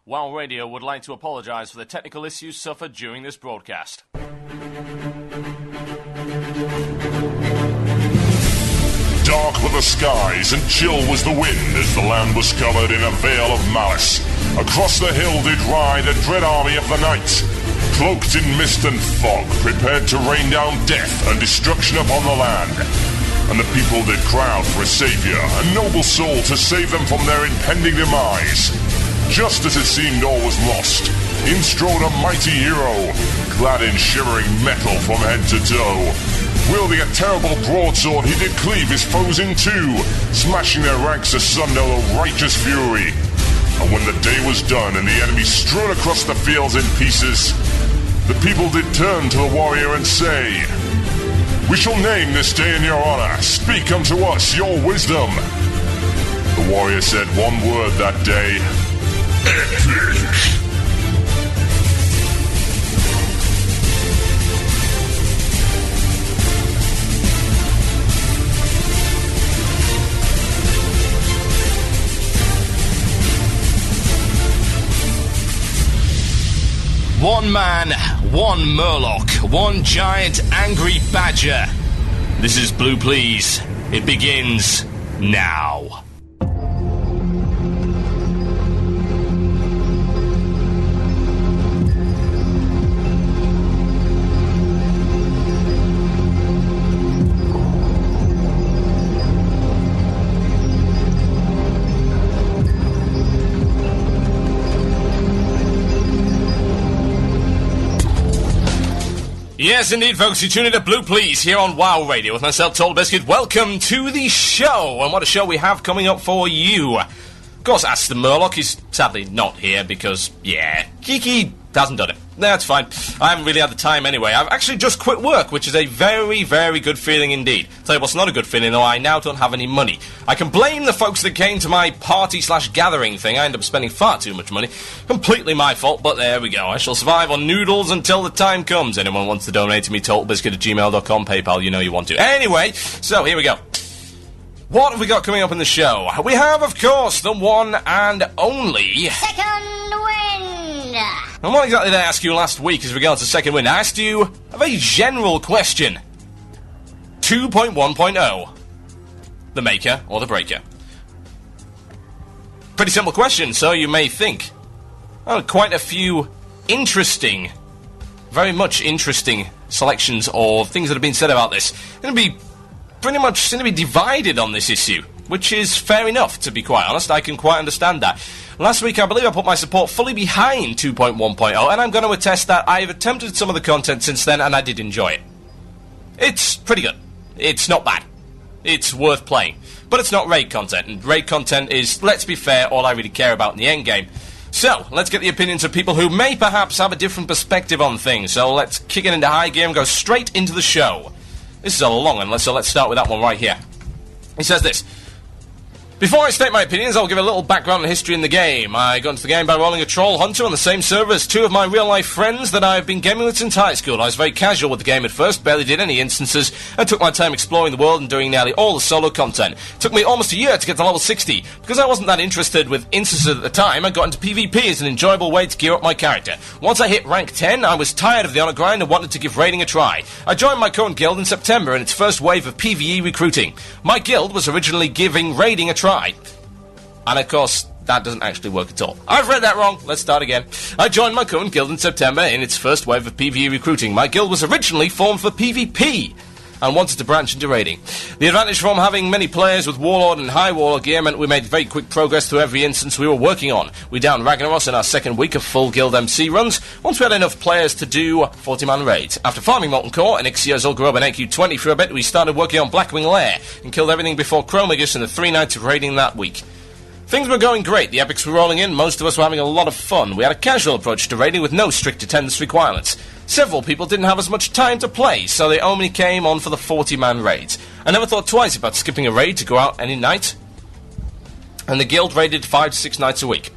WoW Radio would like to apologise for the technical issues suffered during this broadcast. Dark were the skies and chill was the wind as the land was covered in a veil of malice. Across the hill did ride a dread army of the night, cloaked in mist and fog, prepared to rain down death and destruction upon the land. And the people did cry out for a saviour, a noble soul to save them from their impending demise. Just as it seemed all was lost, in strode a mighty hero, clad in shivering metal from head to toe. Wielding a terrible broadsword, he did cleave his foes in two, smashing their ranks asunder with righteous fury. And when the day was done and the enemy strewn across the fields in pieces, the people did turn to the warrior and say, "We shall name this day in your honor. Speak unto us your wisdom." The warrior said one word that day. Epic. One man, one Murloc, one giant angry badger. This is Blue Plz. It begins now. Yes, indeed, folks. You tune in to Blue Plz here on WoW Radio with myself, TotalBiscuit. Welcome to the show, and what a show we have coming up for you. Of course, Ask the Murloc. He's sadly not here because, Kiki hasn't done it. That's fine. I haven't really had the time anyway. I've actually just quit work, which is a very, very good feeling indeed. Tell you what's not a good feeling, though, I now don't have any money. I can blame the folks that came to my party/gathering thing. I ended up spending far too much money. Completely my fault, but there we go. I shall survive on noodles until the time comes. Anyone wants to donate to me, TotalBiscuit@gmail.com, PayPal, you know you want to. Anyway, so here we go. What have we got coming up in the show? We have, of course, the one and only... Second Wind! And what exactly did I ask you last week as regards to Second Wind? I asked you a very general question. 2.1.0. The maker or the breaker? Pretty simple question, so you may think. Oh, quite a few interesting, very much interesting selections of things that have been said about this. Going to be pretty much seem to be divided on this issue, which is fair enough, to be quite honest. I can quite understand that. Last week, I believe I put my support fully behind 2.1.0, and I'm going to attest that I've attempted some of the content since then, and I did enjoy it. It's pretty good. It's not bad. It's worth playing. But it's not raid content, and raid content is, let's be fair, all I really care about in the endgame. So, let's get the opinions of people who may perhaps have a different perspective on things. So let's kick it into high gear and go straight into the show. This is a long one, so let's start with that one right here. He says this. Before I state my opinions, I'll give a little background and history in the game. I got into the game by rolling a troll hunter on the same server as two of my real-life friends that I've been gaming with since high school. I was very casual with the game at first, barely did any instances, and took my time exploring the world and doing nearly all the solo content. It took me almost a year to get to level 60. Because I wasn't that interested with instances at the time, I got into PvP as an enjoyable way to gear up my character. Once I hit rank 10, I was tired of the honor grind and wanted to give raiding a try. I joined my current guild in September in its first wave of PvE recruiting. My guild was originally giving raiding a try. And of course, that doesn't actually work at all. I've read that wrong. Let's start again. I joined my current guild in September in its first wave of PvE recruiting. My guild was originally formed for PvP and wanted to branch into raiding. The advantage from having many players with Warlord and High Warlord gear meant we made very quick progress through every instance we were working on. We downed Ragnaros in our second week of full guild MC runs, once we had enough players to do 40-man raids. After farming Molten Core and Ixia, Zul'Gurub and AQ20 for a bit, we started working on Blackwing Lair and killed everything before Chromagus in the 3 nights of raiding that week. Things were going great, the epics were rolling in, most of us were having a lot of fun. We had a casual approach to raiding with no strict attendance requirements. Several people didn't have as much time to play, so they only came on for the 40-man raids. I never thought twice about skipping a raid to go out any night, and the guild raided 5 to 6 nights a week.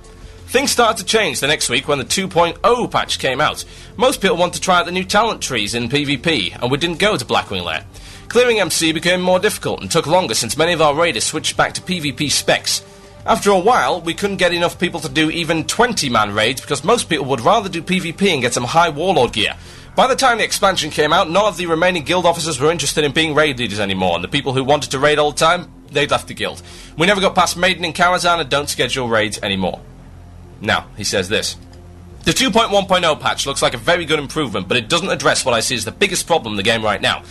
Things started to change the next week when the 2.0 patch came out. Most people wanted to try out the new talent trees in PvP, and we didn't go to Blackwing Lair. Clearing MC became more difficult and took longer since many of our raiders switched back to PvP specs. After a while, we couldn't get enough people to do even 20-man raids because most people would rather do PvP and get some high warlord gear. By the time the expansion came out, none of the remaining guild officers were interested in being raid leaders anymore, and the people who wanted to raid all the time, they'd left the guild. We never got past Maiden and Karazhan and don't schedule raids anymore. Now, he says this. The 2.1.0 patch looks like a very good improvement, but it doesn't address what I see as the biggest problem in the game right now.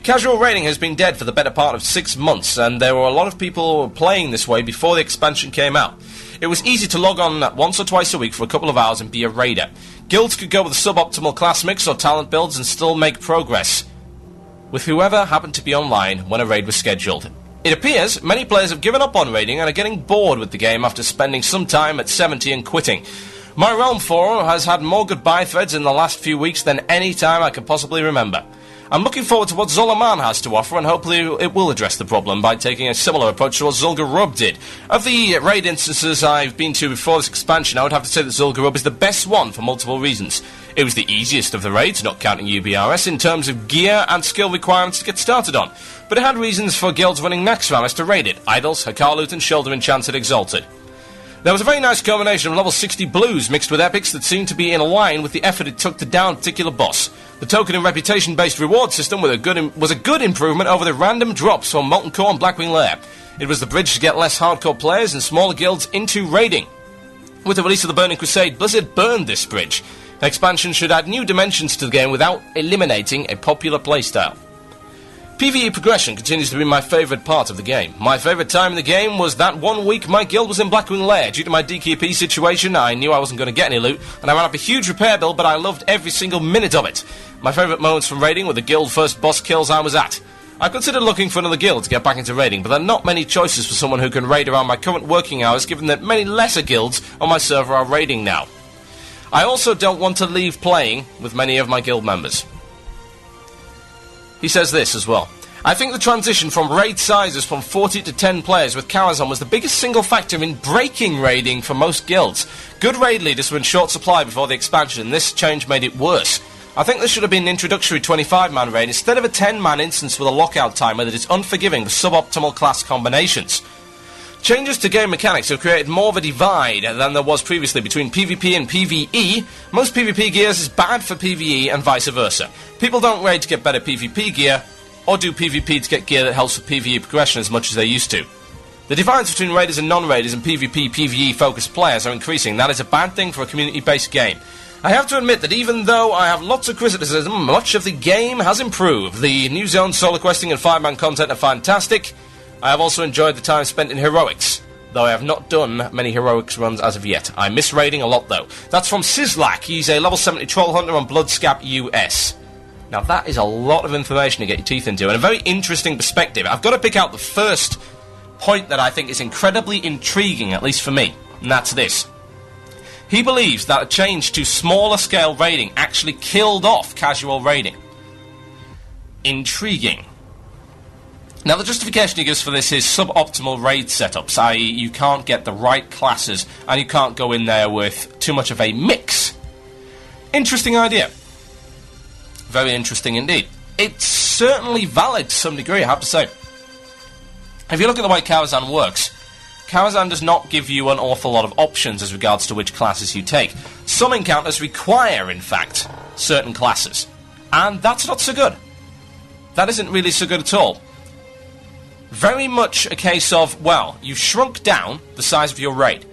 Casual raiding has been dead for the better part of 6 months, and there were a lot of people playing this way before the expansion came out. It was easy to log on once or twice a week for a couple of hours and be a raider. Guilds could go with a suboptimal class mix or talent builds and still make progress with whoever happened to be online when a raid was scheduled. It appears many players have given up on raiding and are getting bored with the game after spending some time at 70 and quitting. My Realm forum has had more goodbye threads in the last few weeks than any time I can possibly remember. I'm looking forward to what Zolaman has to offer, and hopefully it will address the problem by taking a similar approach to what Zul'Gurub did. Of the raid instances I've been to before this expansion, I would have to say that Zul'Gurub is the best one for multiple reasons. It was the easiest of the raids, not counting UBRS, in terms of gear and skill requirements to get started on, but it had reasons for guilds running Naxxramas to raid it: Idols, Hakarlut and Shoulder Enchanted Exalted. There was a very nice combination of level 60 blues mixed with epics that seemed to be in line with the effort it took to down a particular boss. The token and reputation-based reward system was a good improvement over the random drops from Molten Core and Blackwing Lair. It was the bridge to get less hardcore players and smaller guilds into raiding. With the release of the Burning Crusade, Blizzard burned this bridge. Expansion should add new dimensions to the game without eliminating a popular playstyle. PvE progression continues to be my favourite part of the game. My favourite time in the game was that 1 week my guild was in Blackwing Lair. Due to my DKP situation, I knew I wasn't going to get any loot, and I ran up a huge repair bill, but I loved every single minute of it. My favourite moments from raiding were the guild first boss kills I was at. I considered looking for another guild to get back into raiding, but there are not many choices for someone who can raid around my current working hours, given that many lesser guilds on my server are raiding now. I also don't want to leave playing with many of my guild members. He says this as well. I think the transition from raid sizes from 40 to 10 players with Karazhan was the biggest single factor in breaking raiding for most guilds. Good raid leaders were in short supply before the expansion, and this change made it worse. I think there should have been an introductory 25-man raid instead of a 10-man instance with a lockout timer that is unforgiving for suboptimal class combinations. Changes to game mechanics have created more of a divide than there was previously between PvP and PvE. Most PvP gears is bad for PvE and vice versa. People don't raid to get better PvP gear, or do PvP to get gear that helps with PvE progression as much as they used to. The divides between raiders and non-raiders and PvP, PvE focused players are increasing. That is a bad thing for a community-based game. I have to admit that even though I have lots of criticism, much of the game has improved. The new zone, solo questing and 5-man content are fantastic. I have also enjoyed the time spent in heroics, though I have not done many heroics runs as of yet. I miss raiding a lot though. That's from Sizzlack. He's a level 70 troll hunter on Bloodscap US. Now that is a lot of information to get your teeth into, and a very interesting perspective. I've got to pick out the first point that I think is incredibly intriguing, at least for me, and that's this. He believes that a change to smaller scale raiding actually killed off casual raiding. Intriguing. Now, the justification he gives for this is suboptimal raid setups, i.e. you can't get the right classes, and you can't go in there with too much of a mix. Interesting idea. Very interesting indeed. It's certainly valid to some degree, I have to say. If you look at the way Karazhan works, Karazhan does not give you an awful lot of options as regards to which classes you take. Some encounters require, in fact, certain classes, and that's not so good. That isn't really so good at all. Very much a case of, well, you've shrunk down the size of your raid.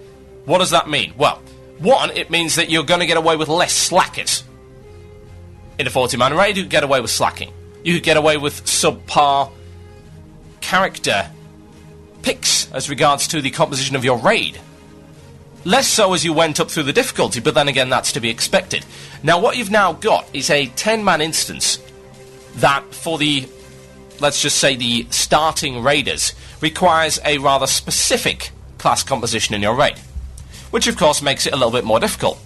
What does that mean? Well, one, it means that you're going to get away with less slackers. In a 40-man raid, you could get away with slacking. You could get away with subpar character picks as regards to the composition of your raid. Less so as you went up through the difficulty, but then again, that's to be expected. Now, what you've now got is a 10-man instance that, for the, let's just say, the starting raiders, requires a rather specific class composition in your raid, which, of course, makes it a little bit more difficult.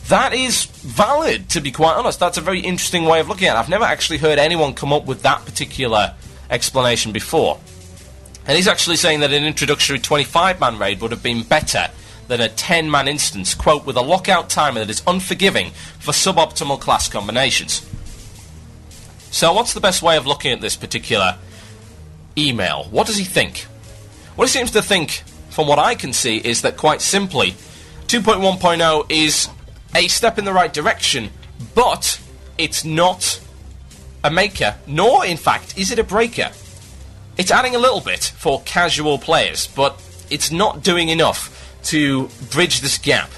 That is valid, to be quite honest. That's a very interesting way of looking at it. I've never actually heard anyone come up with that particular explanation before. And he's actually saying that an introductory 25-man raid would have been better than a 10-man instance, quote, with a lockout timer that is unforgiving for suboptimal class combinations. So what's the best way of looking at this particular email? What does he think? What he seems to think, from what I can see, is that quite simply, 2.1.0 is a step in the right direction, but it's not a maker, nor, in fact, is it a breaker. It's adding a little bit for casual players, but it's not doing enough to bridge this gap.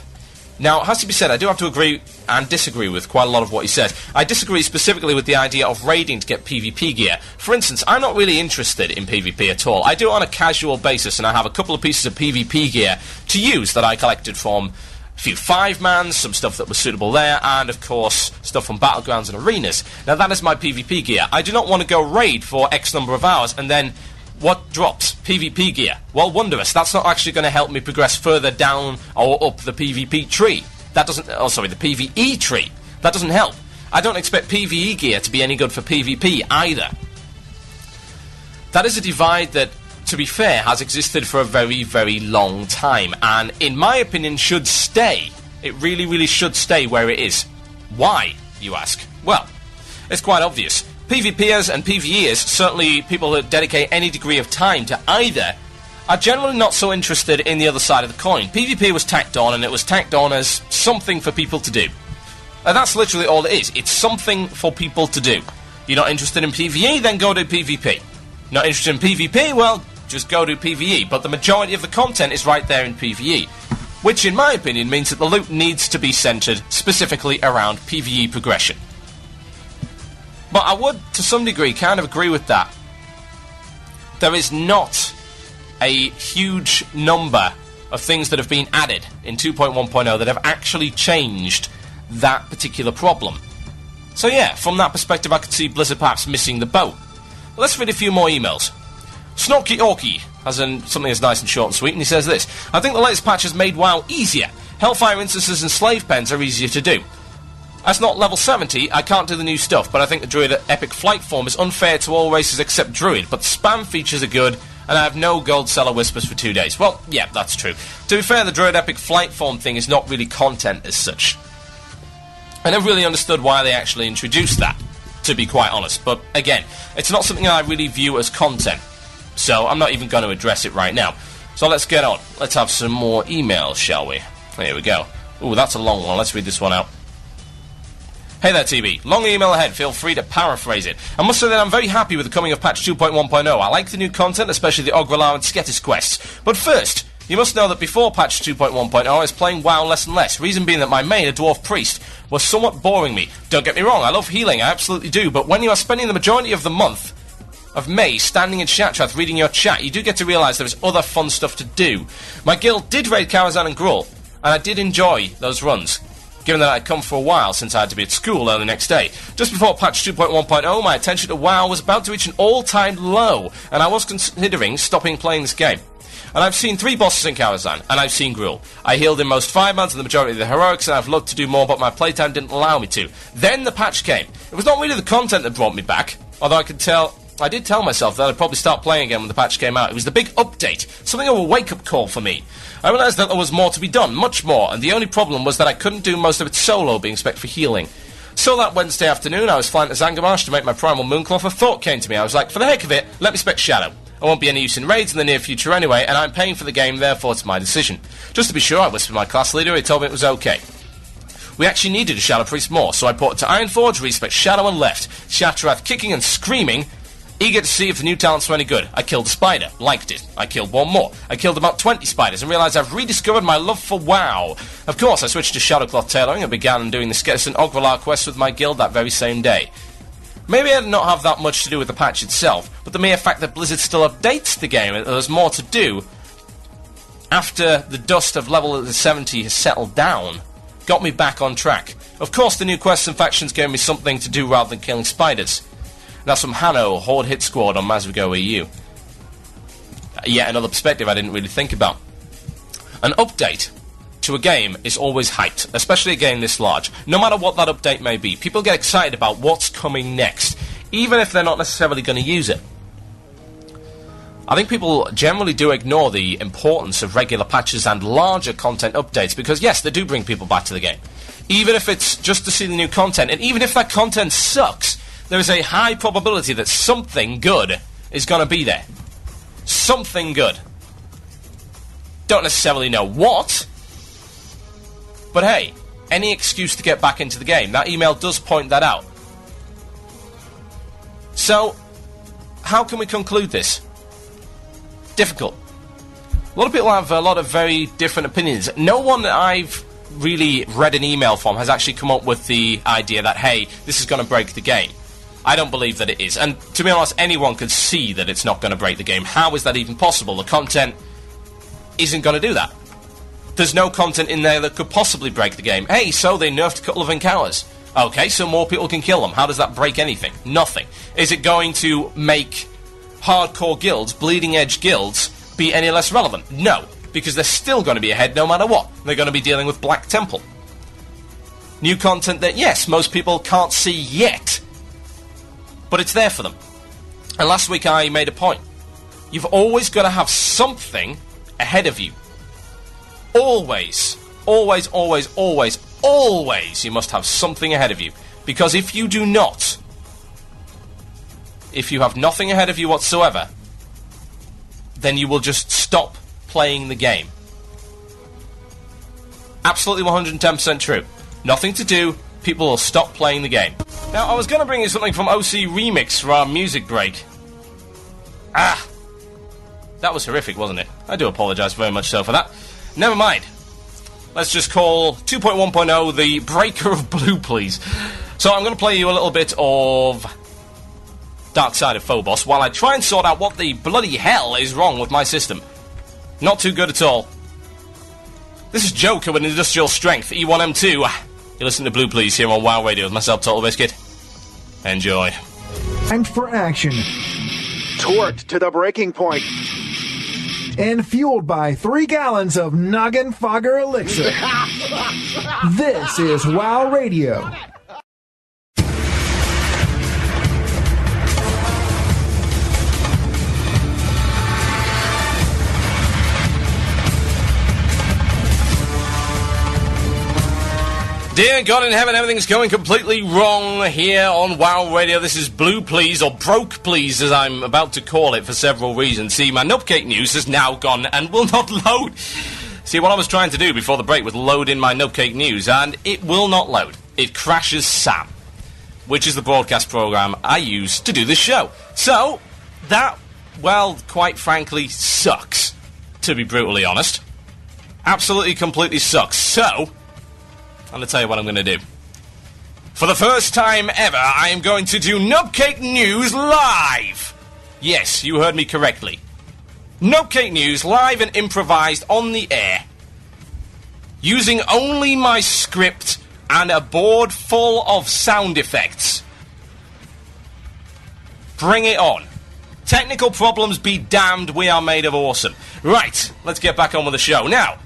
Now, it has to be said, I do have to agree and disagree with quite a lot of what he says. I disagree specifically with the idea of raiding to get PvP gear. For instance, I'm not really interested in PvP at all. I do it on a casual basis, and I have a couple of pieces of PvP gear to use that I collected from a few 5-mans, some stuff that was suitable there, and, of course, stuff from Battlegrounds and Arenas. Now, that is my PvP gear. I do not want to go raid for X number of hours, and then what drops? PvP gear. Well, wondrous. That's not actually going to help me progress further down or up the PvP tree. That doesn't... Oh, sorry, the PvE tree. That doesn't help. I don't expect PvE gear to be any good for PvP either. That is a divide that, to be fair, has existed for a very, very long time, and, in my opinion, should stay. It really, really should stay where it is. Why, you ask? Well, it's quite obvious. PvPers and PvEers, certainly people that dedicate any degree of time to either, are generally not so interested in the other side of the coin. PvP was tacked on, and it was tacked on as something for people to do. And that's literally all it is. It's something for people to do. You're not interested in PvE, then go do PvP. Not interested in PvP, well, just go do PvE. But the majority of the content is right there in PvE. Which, in my opinion, means that the loot needs to be centred specifically around PvE progression. But I would, to some degree, kind of agree with that. There is not a huge number of things that have been added in 2.1.0 that have actually changed that particular problem. So yeah, from that perspective I could see Blizzard perhaps missing the boat. Let's read a few more emails. Snorky Orky has something that's nice and short and sweet, and he says this: I think the latest patch has made WoW easier. Hellfire instances and slave pens are easier to do. As not level 70, I can't do the new stuff, but I think the Druid Epic Flight form is unfair to all races except Druid, but spam features are good, and I have no gold seller whispers for 2 days. Well, yeah, that's true. To be fair, the Druid Epic Flight form thing is not really content as such. I never really understood why they actually introduced that, to be quite honest, but again, it's not something I really view as content, so I'm not even going to address it right now. So let's get on. Let's have some more emails, shall we? Here we go. Ooh, that's a long one. Let's read this one out. Hey there, TB. Long email ahead. Feel free to paraphrase it. I must say that I'm very happy with the coming of patch 2.1.0. I like the new content, especially the Ogrelar and Sketis quests. But first, you must know that before patch 2.1.0, I was playing WoW less and less. Reason being that my main, a Dwarf Priest, was somewhat boring me. Don't get me wrong, I love healing, I absolutely do. But when you are spending the majority of the month of May standing in Shattrath reading your chat, you do get to realise there is other fun stuff to do. My guild did raid Karazhan and Gruul, and I did enjoy those runs, given that I'd come for a while since I had to be at school early the next day. Just before patch 2.1.0, my attention to WoW was about to reach an all-time low, and I was considering stopping playing this game. And I've seen 3 bosses in Karazhan, and I've seen Gruul. I healed in most 5-mans and the majority of the heroics, and I've looked to do more, but my playtime didn't allow me to. Then the patch came. It was not really the content that brought me back, although I did tell myself that I'd probably start playing again when the patch came out. It was the big update, something of a wake-up call for me. I realised that there was more to be done, much more, and the only problem was that I couldn't do most of it solo, being spec for healing. So that Wednesday afternoon, I was flying to Zangarmarsh to make my primal Mooncloth. A thought came to me. I was like, for the heck of it, let me spec Shadow. I won't be any use in raids in the near future anyway, and I'm paying for the game, therefore it's my decision. Just to be sure, I whispered my class leader, he told me it was okay. We actually needed a Shadow Priest more, so I ported to Ironforge, respec Shadow and left. Shattrath kicking and screaming, eager to see if the new talents were any good. I killed a spider, liked it. I killed one more. I killed about 20 spiders and realised I've rediscovered my love for WoW. Of course, I switched to Shadowcloth tailoring and began doing the Sketis and Ogrelar quests with my guild that very same day. Maybe I did not have that much to do with the patch itself, but the mere fact that Blizzard still updates the game and there's more to do after the dust of level 70 has settled down got me back on track. Of course, the new quests and factions gave me something to do rather than killing spiders. That's from Hanno, Horde Hit Squad on Masvigo EU. Yet another perspective I didn't really think about. An update to a game is always hyped, especially a game this large. No matter what that update may be, people get excited about what's coming next, even if they're not necessarily going to use it. I think people generally do ignore the importance of regular patches and larger content updates, because yes, they do bring people back to the game. Even if it's just to see the new content, and even if that content sucks, there is a high probability that something good is going to be there. Something good. Don't necessarily know what. But hey, any excuse to get back into the game. That email does point that out. So, how can we conclude this? Difficult. A lot of people have a lot of very different opinions. No one that I've really read an email from has actually come up with the idea that, hey, this is going to break the game. I don't believe that it is. And to be honest, anyone could see that it's not going to break the game. How is that even possible? The content isn't going to do that. There's no content in there that could possibly break the game. Hey, so they nerfed a couple of encounters. Okay, so more people can kill them. How does that break anything? Nothing. Is it going to make hardcore guilds, bleeding edge guilds, be any less relevant? No, because they're still going to be ahead no matter what. They're going to be dealing with Black Temple. New content that, yes, most people can't see yet, but it's there for them. And last week I made a point. You've always got to have something ahead of you. Always, always, always, always, always you must have something ahead of you. Because if you do not, if you have nothing ahead of you whatsoever, then you will just stop playing the game. Absolutely 110% true. Nothing to do, people will stop playing the game. Now, I was going to bring you something from OC Remix for our music break. That was horrific, wasn't it? I do apologise very much so for that. Never mind. Let's just call 2.1.0 the breaker of Blue Plz. So I'm going to play you a little bit of Dark Side of Phobos while I try and sort out what the bloody hell is wrong with my system. Not too good at all. This is Joker with Industrial Strength, E1M2. You listen to Blue Plz here on WoW Radio with myself, TotalBiscuit. Enjoy. Time for action. Torqued to the breaking point. And fueled by 3 gallons of Noggin Fogger Elixir. This is WoW Radio. Dear God in heaven, everything's going completely wrong here on WoW Radio. This is Blue Plz, or Broke Plz, as I'm about to call it for several reasons. See, my Nupcake news has now gone and will not load. See, what I was trying to do before the break was load in my Nupcake news, and it will not load. It crashes Sam, which is the broadcast program I use to do this show. So, that, well, quite frankly, sucks, to be brutally honest. Absolutely, completely sucks. So, I'm going to tell you what I'm going to do. For the first time ever, I am going to do Nupcake News live! Yes, you heard me correctly. Nupcake News live and improvised on the air. Using only my script and a board full of sound effects. Bring it on. Technical problems be damned, we are made of awesome. Right, let's get back on with the show. Now,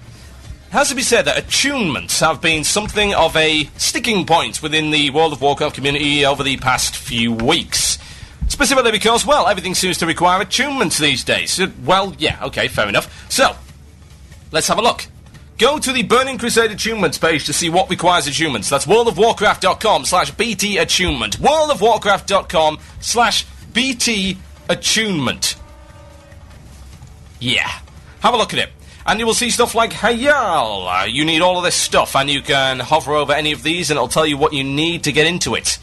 it has to be said that attunements have been something of a sticking point within the World of Warcraft community over the past few weeks. Specifically because, well, everything seems to require attunements these days. Well, yeah, okay, fair enough. So, let's have a look. Go to the Burning Crusade attunements page to see what requires attunements. That's worldofwarcraft.com/BT attunement. worldofwarcraft.com/BT attunement. Yeah. Have a look at it. And you will see stuff like Hayal. You need all of this stuff, and you can hover over any of these, and it'll tell you what you need to get into it.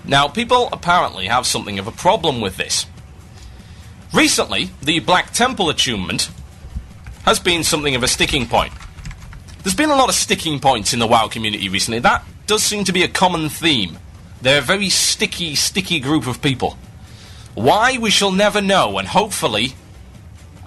Now, people apparently have something of a problem with this. Recently, the Black Temple attunement has been something of a sticking point. There's been a lot of sticking points in the WoW community recently. That does seem to be a common theme. They're a very sticky group of people. Why, we shall never know, and hopefully,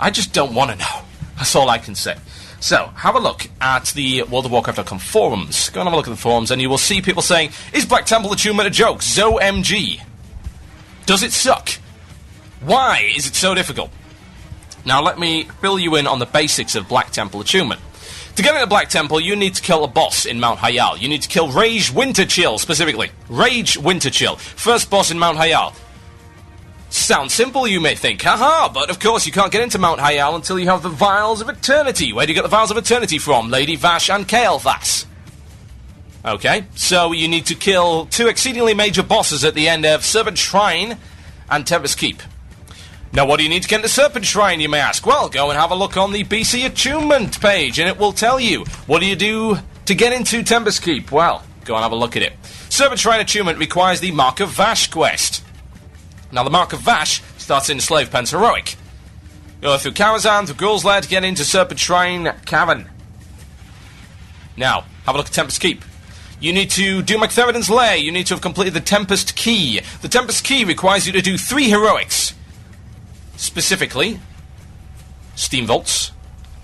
I just don't want to know. That's all I can say. So, have a look at the World of Warcraft.com forums. Go and have a look at the forums, and you will see people saying, is Black Temple attunement a joke? ZoMG. Does it suck? Why is it so difficult? Now, let me fill you in on the basics of Black Temple attunement. To get into Black Temple, you need to kill a boss in Mount Hayal. You need to kill Rage Winterchill, specifically. Rage Winterchill. First boss in Mount Hayal. Sounds simple, you may think. Haha, but of course you can't get into Mount Hayal until you have the Vials of Eternity. Where do you get the Vials of Eternity from? Lady Vash and Kael'thas. Okay, so you need to kill 2 exceedingly major bosses at the end of Servant Shrine and Terrace Keep. Now, what do you need to get into Serpent Shrine, you may ask? Well, go and have a look on the BC Attunement page, and it will tell you. What do you do to get into Tempest Keep? Well, go and have a look at it. Serpent Shrine Attunement requires the Mark of Vash quest. Now, the Mark of Vash starts in Slave Pen's Heroic. You go through Karazhan, through Ghoul's Lair to get into Serpent Shrine Cavern. Now, have a look at Tempest Keep. You need to do McTheridan's Lair. You need to have completed the Tempest Key. The Tempest Key requires you to do 3 heroics. Specifically, Steamvolts,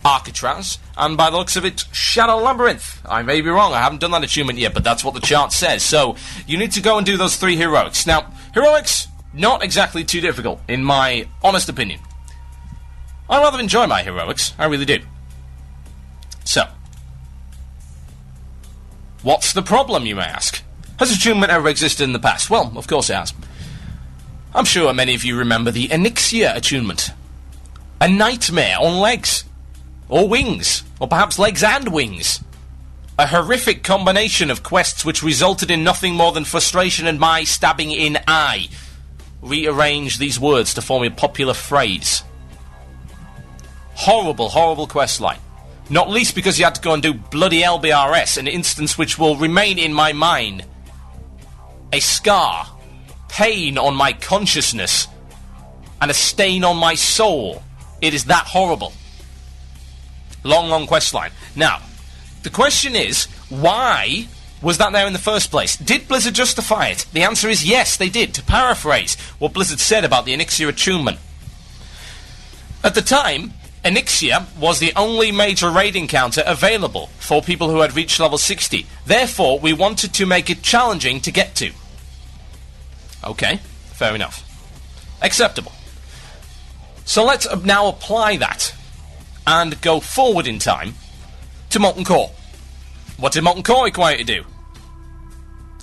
Arcatraz, and by the looks of it, Shadow Labyrinth. I may be wrong, I haven't done that achievement yet, but that's what the chart says. So, you need to go and do those 3 heroics. Now, heroics, not exactly too difficult, in my honest opinion. I rather enjoy my heroics, I really do. So, what's the problem, you may ask? Has attunement ever existed in the past? Well, of course it has. I'm sure many of you remember the Onyxia attunement. A nightmare on legs. Or wings. Or perhaps legs and wings. A horrific combination of quests which resulted in nothing more than frustration and my stabbing in eye. Rearrange these words to form a popular phrase. Horrible, horrible quest line. Not least because you had to go and do bloody LBRS, an instance which will remain in my mind. A scar. Pain on my consciousness. And a stain on my soul. It is that horrible. Long, long quest line. Now, the question is, why was that there in the first place? Did Blizzard justify it? The answer is yes, they did. To paraphrase what Blizzard said about the Onyxia attunement. At the time, Onyxia was the only major raid encounter available for people who had reached level 60. Therefore, we wanted to make it challenging to get to. Okay, fair enough. Acceptable. So let's now apply that and go forward in time to Molten Core. What did Molten Core require you to do?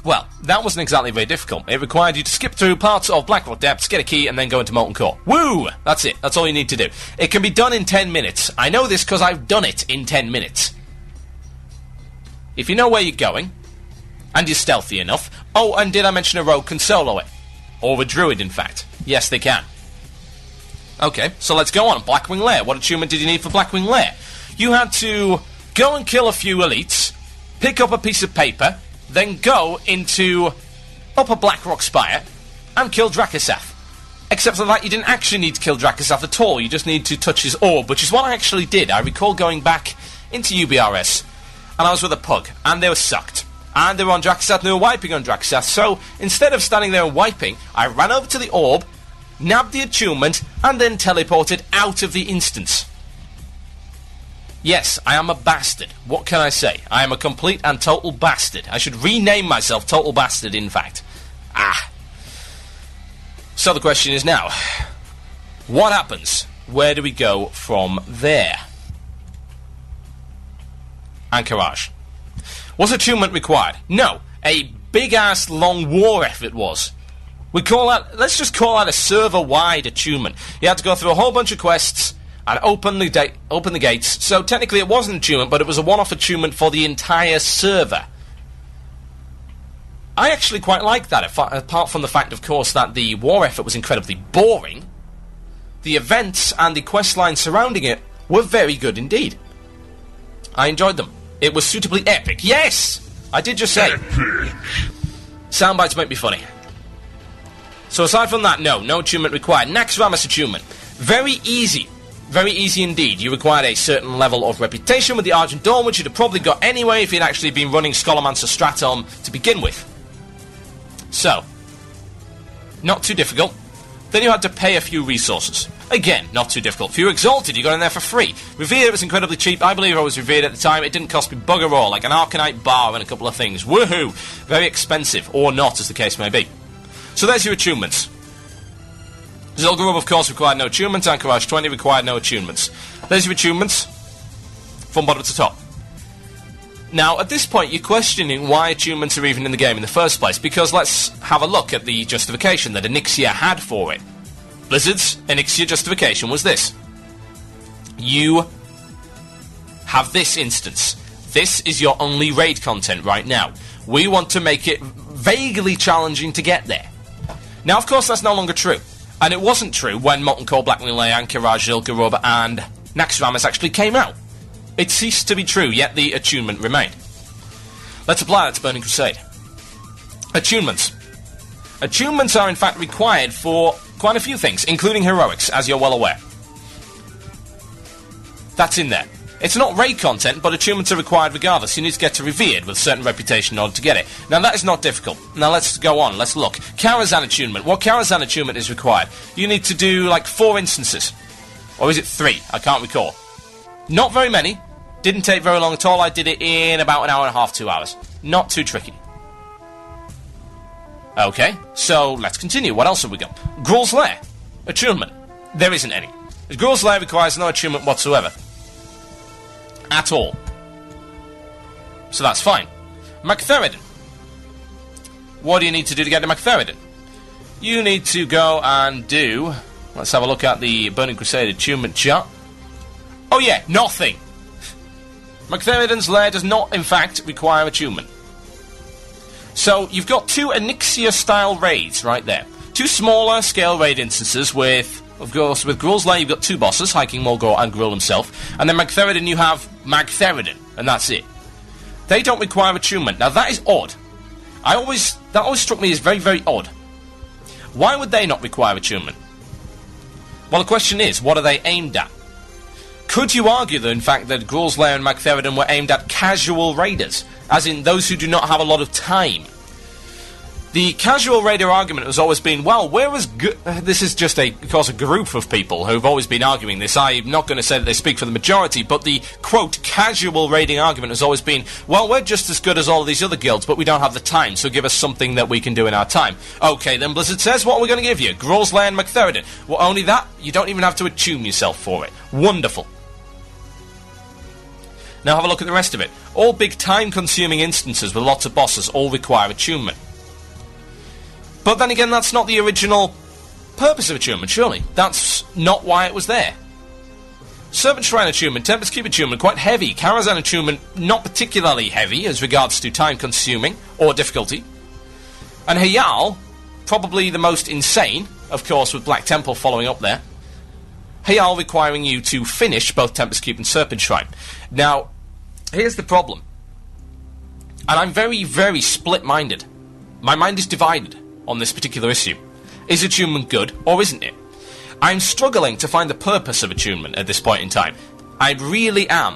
Well, that wasn't exactly very difficult. It required you to skip through parts of Blackrock Depths, get a key, and then go into Molten Core. Woo! That's it. That's all you need to do. It can be done in 10 minutes. I know this because I've done it in 10 minutes. If you know where you're going, and you're stealthy enough... Oh, and did I mention a rogue can solo it? Or a druid, in fact. Yes, they can. Okay, so let's go on. Blackwing Lair. What attunement did you need for Blackwing Lair? You had to go and kill a few elites, pick up a piece of paper, then go into Upper Blackrock Spire and kill Dracosath. Except for that, you didn't actually need to kill Dracosath at all. You just need to touch his orb, which is what I actually did. I recall going back into UBRS, and I was with a pug, and they were sucked. And they were on Dracosath, and they were wiping on Dracosath. So, instead of standing there and wiping, I ran over to the orb, nabbed the attunement, and then teleported out of the instance. Yes, I am a bastard. What can I say? I am a complete and total bastard. I should rename myself Total Bastard, in fact. So the question is now, what happens? Where do we go from there? Anchorage. Was attunement required? No. A big-ass long war effort was. We call that, let's just call that a server-wide attunement. You had to go through a whole bunch of quests and open the gates. So technically it wasn't an attunement, but it was a one-off attunement for the entire server. I actually quite like that, apart from the fact, of course, that the war effort was incredibly boring. The events and the quest lines surrounding it were very good indeed. I enjoyed them. It was suitably epic. Yes! I did just say. Soundbites make me funny. So aside from that, no attunement required. Naxxramas attunement. Very easy. Very easy indeed. You required a certain level of reputation with the Argent Dawn, which you'd have probably got anyway if you'd actually been running Scholarmancer Stratom to begin with. So, not too difficult. Then you had to pay a few resources. Again, not too difficult. If you were Exalted, you got in there for free. Revered was incredibly cheap. I believe I was Revered at the time. It didn't cost me bugger all, like an Arcanite bar and a couple of things. Woohoo! Very expensive, or not, as the case may be. So there's your attunements. Zul'Gurub, of course, required no attunements. Anchorage 20 required no attunements. There's your attunements from bottom to top. Now, at this point, you're questioning why attunements are even in the game in the first place, because let's have a look at the justification that Onyxia had for it. Blizzard's Onyxia justification was this. You have this instance. This is your only raid content right now. We want to make it vaguely challenging to get there. Now, of course, that's no longer true. And it wasn't true when Molten Core, Black Moon Layer, Anchorage, Ilgarub, and Naxxramas actually came out. It ceased to be true, yet the attunement remained. Let's apply that to Burning Crusade. Attunements. Attunements are in fact required for quite a few things, including heroics, as you're well aware. That's in there. It's not raid content, but attunements are required regardless. You need to get to Revered with a certain reputation in order to get it. Now, that is not difficult. Now, let's go on. Let's look. Karazhan attunement. What Karazhan attunement is required? You need to do, like, 4 instances. Or is it 3? I can't recall. Not very many. Didn't take very long at all. I did it in about an hour and a half, 2 hours. Not too tricky. Okay, so let's continue. What else have we got? Gruul's Lair. Attunement. There isn't any. Gruul's Lair requires no attunement whatsoever. At all. So that's fine. Magtheridon. What do you need to do to get to Magtheridon? You need to go and do... Let's have a look at the Burning Crusade attunement chart. Oh yeah, nothing! Magtheridon's Lair does not, in fact, require attunement. So, you've got 2 Onyxia-style raids right there. 2 smaller scale raid instances with... Of course, with Gruul's Lair, you've got 2 bosses, Hiking Morgor and Gruul himself. And then Magtheridon, you have Magtheridon, and that's it. They don't require attunement. Now, that is odd. That always struck me as very, very odd. Why would they not require attunement? Well, the question is, what are they aimed at? Could you argue, though, in fact, that Gruul's Lair and Magtheridon were aimed at casual raiders? As in, those who do not have a lot of time. The casual raider argument has always been, well, this is just of course, a group of people who've always been arguing this. I'm not going to say that they speak for the majority, but the, quote, casual raiding argument has always been, well, we're just as good as all of these other guilds, but we don't have the time, so give us something that we can do in our time. Okay, then Blizzard says, what are we going to give you? Gruul's Lair and Magtheridon. Well, only that? You don't even have to attune yourself for it. Wonderful. Now have a look at the rest of it. All big time-consuming instances with lots of bosses all require attunement. But then again, that's not the original purpose of attunement, surely. That's not why it was there. Serpent Shrine attunement, Tempest Keep attunement, quite heavy. Karazhan attunement, not particularly heavy as regards to time-consuming or difficulty. And Hayal, probably the most insane, of course, with Black Temple following up there. Hayal requiring you to finish both Tempest Keep and Serpent Shrine. Now, here's the problem. And I'm very, very split-minded. My mind is divided on this particular issue. Is attunement good, or isn't it? I'm struggling to find the purpose of attunement at this point in time. I really am.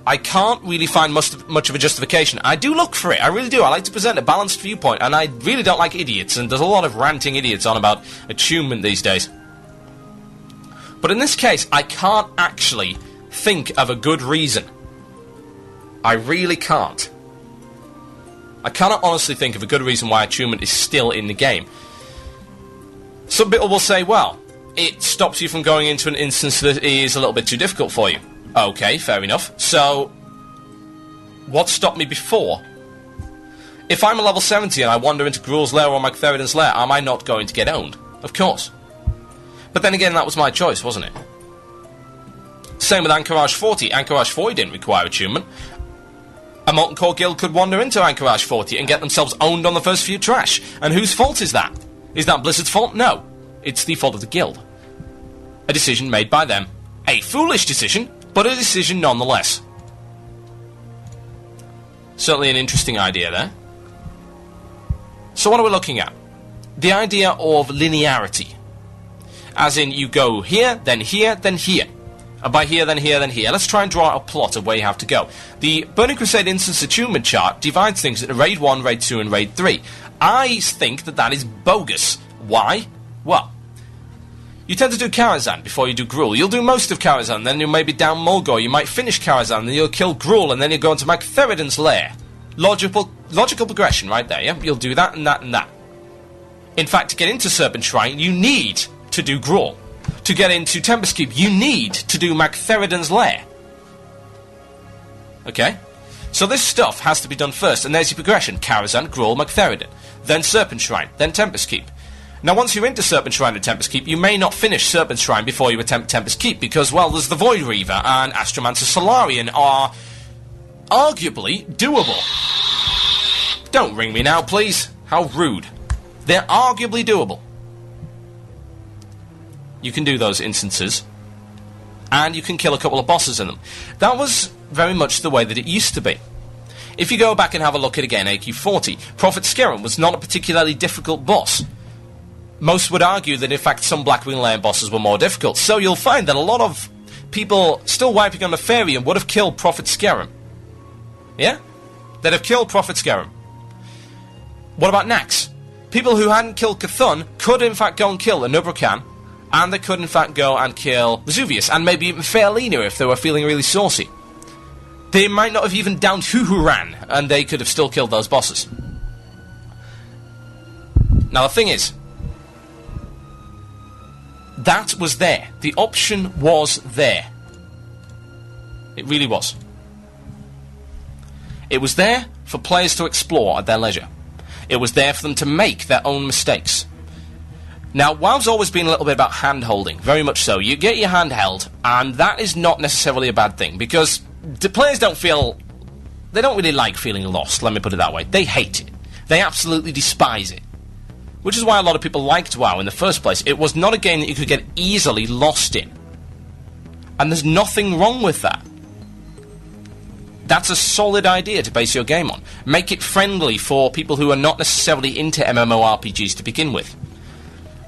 I can't really find much of a justification. I do look for it, I really do. I like to present a balanced viewpoint, and I really don't like idiots, and there's a lot of ranting idiots on about attunement these days. But in this case, I can't actually think of a good reason. I really can't. I cannot honestly think of a good reason why attunement is still in the game. Some people will say, well, it stops you from going into an instance that is a little bit too difficult for you. Okay, fair enough. So, what stopped me before? If I'm a level 70 and I wander into Gruul's Lair or Magtheridon's Lair, am I not going to get owned? Of course. But then again, that was my choice, wasn't it? Same with Anchorage 40. Anchorage 40 didn't require attunement. A Molten Core guild could wander into Anchorage 40 and get themselves owned on the first few trash. And whose fault is that? Is that Blizzard's fault? No. It's the fault of the guild. A decision made by them. A foolish decision, but a decision nonetheless. Certainly an interesting idea there. So what are we looking at? The idea of linearity. As in, you go here, then here, then here. And by here, then here, then here. Let's try and draw out a plot of where you have to go. The Burning Crusade Instance Attunement chart divides things into Raid 1, Raid 2, and Raid 3. I think that that is bogus. Why? Well, you tend to do Karazhan before you do Gruul. You'll do most of Karazhan, then you'll maybe down Morgor. You might finish Karazhan, then you'll kill Gruul, and then you'll go into Magtheridon's Lair. Logical progression right there, yeah? You'll do that and that and that. In fact, to get into Serpent Shrine, you need to do Gruul. To get into Tempest Keep, you need to do Magtheridon's Lair. Okay? So this stuff has to be done first, and there's your progression. Karazhan, Gruul, Magtheridon. Then Serpent Shrine, then Tempest Keep. Now, once you're into Serpent Shrine and Tempest Keep, you may not finish Serpent Shrine before you attempt Tempest Keep, because, well, there's the Void Reaver and Astromancer Solarian are arguably doable. Don't ring me now, please. How rude. They're arguably doable. You can do those instances. And you can kill a couple of bosses in them. That was very much the way that it used to be. If you go back and have a look at, again, AQ40, Prophet Skerrim was not a particularly difficult boss. Most would argue that, in fact, some Blackwing Lair bosses were more difficult. So you'll find that a lot of people still wiping on Nefarian would have killed Prophet Skerrim. Yeah? They'd have killed Prophet Skerrim. What about Nax? People who hadn't killed Cthulhu could, in fact, go and kill Anubra, and they could, in fact, go and kill Vesuvius, and maybe even Fairlina if they were feeling really saucy. They might not have even downed Huhuran, and they could have still killed those bosses. Now, the thing is, that was there. The option was there. It really was. It was there for players to explore at their leisure. It was there for them to make their own mistakes. Now, WoW's always been a little bit about hand-holding, very much so. You get your hand held, and that is not necessarily a bad thing, because the players don't really like feeling lost, let me put it that way. They hate it. They absolutely despise it. Which is why a lot of people liked WoW in the first place. It was not a game that you could get easily lost in. And there's nothing wrong with that. That's a solid idea to base your game on. Make it friendly for people who are not necessarily into MMORPGs to begin with.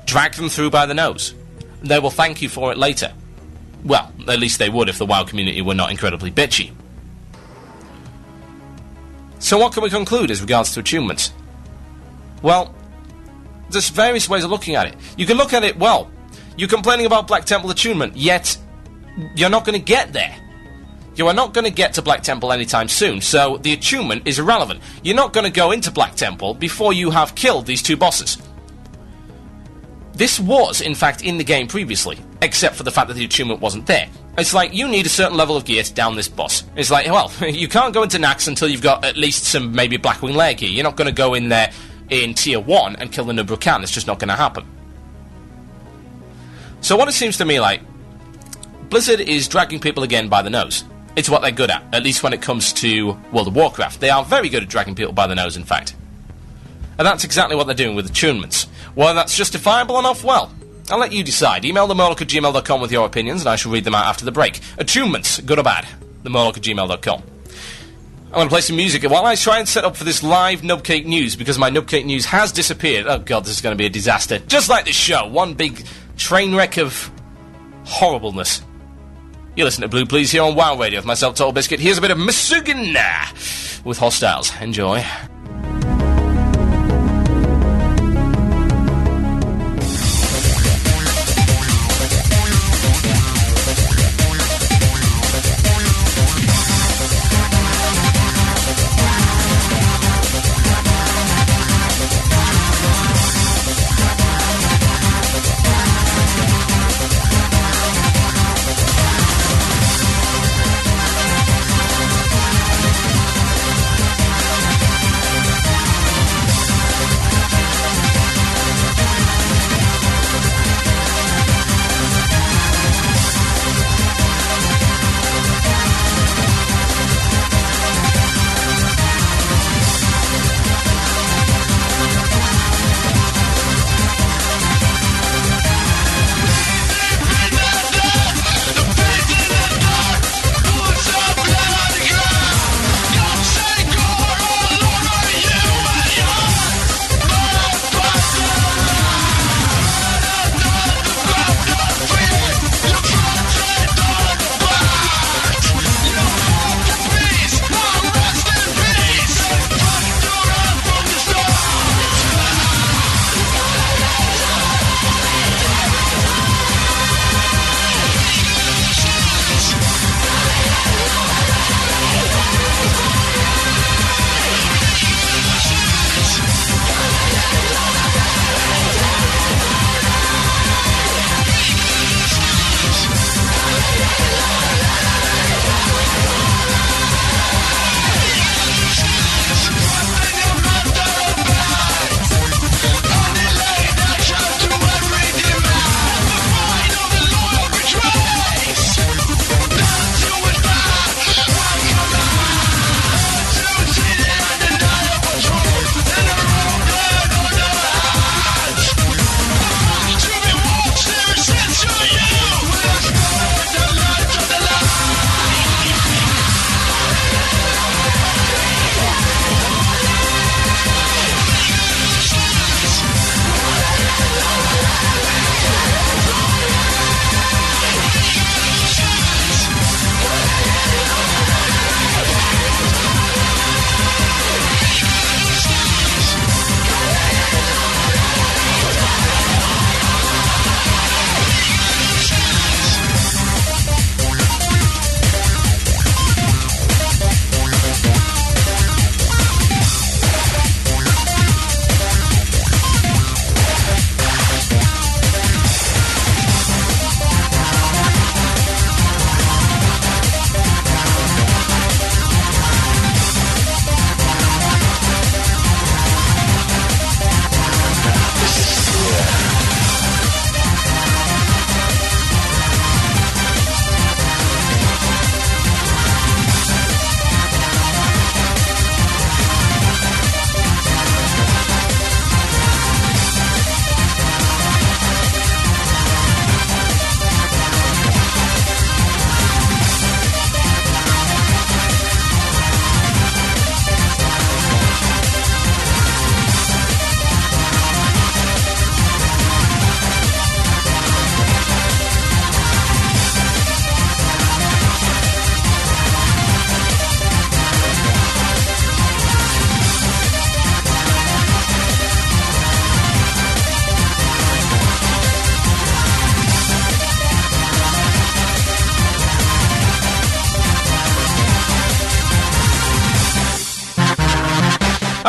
Drag them through by the nose. They will thank you for it later. Well, at least they would if the WoW community were not incredibly bitchy. So what can we conclude as regards to attunements? Well, there's various ways of looking at it. You can look at it, well, you're complaining about Black Temple attunement, yet you're not going to get there. You are not going to get to Black Temple anytime soon, so the attunement is irrelevant. You're not going to go into Black Temple before you have killed these two bosses. This was, in fact, in the game previously, except for the fact that the attunement wasn't there. It's like, you need a certain level of gear to down this boss. It's like, well, you can't go into Nax until you've got at least some, maybe Blackwing Lair gear. You're not going to go in there in Tier 1 and kill the Nubrukan. It's just not going to happen. So what it seems to me like, Blizzard is dragging people again by the nose. It's what they're good at least when it comes to World of Warcraft. They are very good at dragging people by the nose, in fact. And that's exactly what they're doing with attunements. Whether that's justifiable enough, well, I'll let you decide. Email themurloc@gmail.com with your opinions, and I shall read them out after the break. Attunements, good or bad? themurloc@gmail.com. I'm going to play some music while I try and set up for this live Nubcake News, because my Nubcake News has disappeared. Oh god, this is going to be a disaster. Just like this show, one big train wreck of horribleness. You listen to Blue Please here on WoW Radio with myself, TotalBiscuit. Here's a bit of Masugana with Hostiles. Enjoy.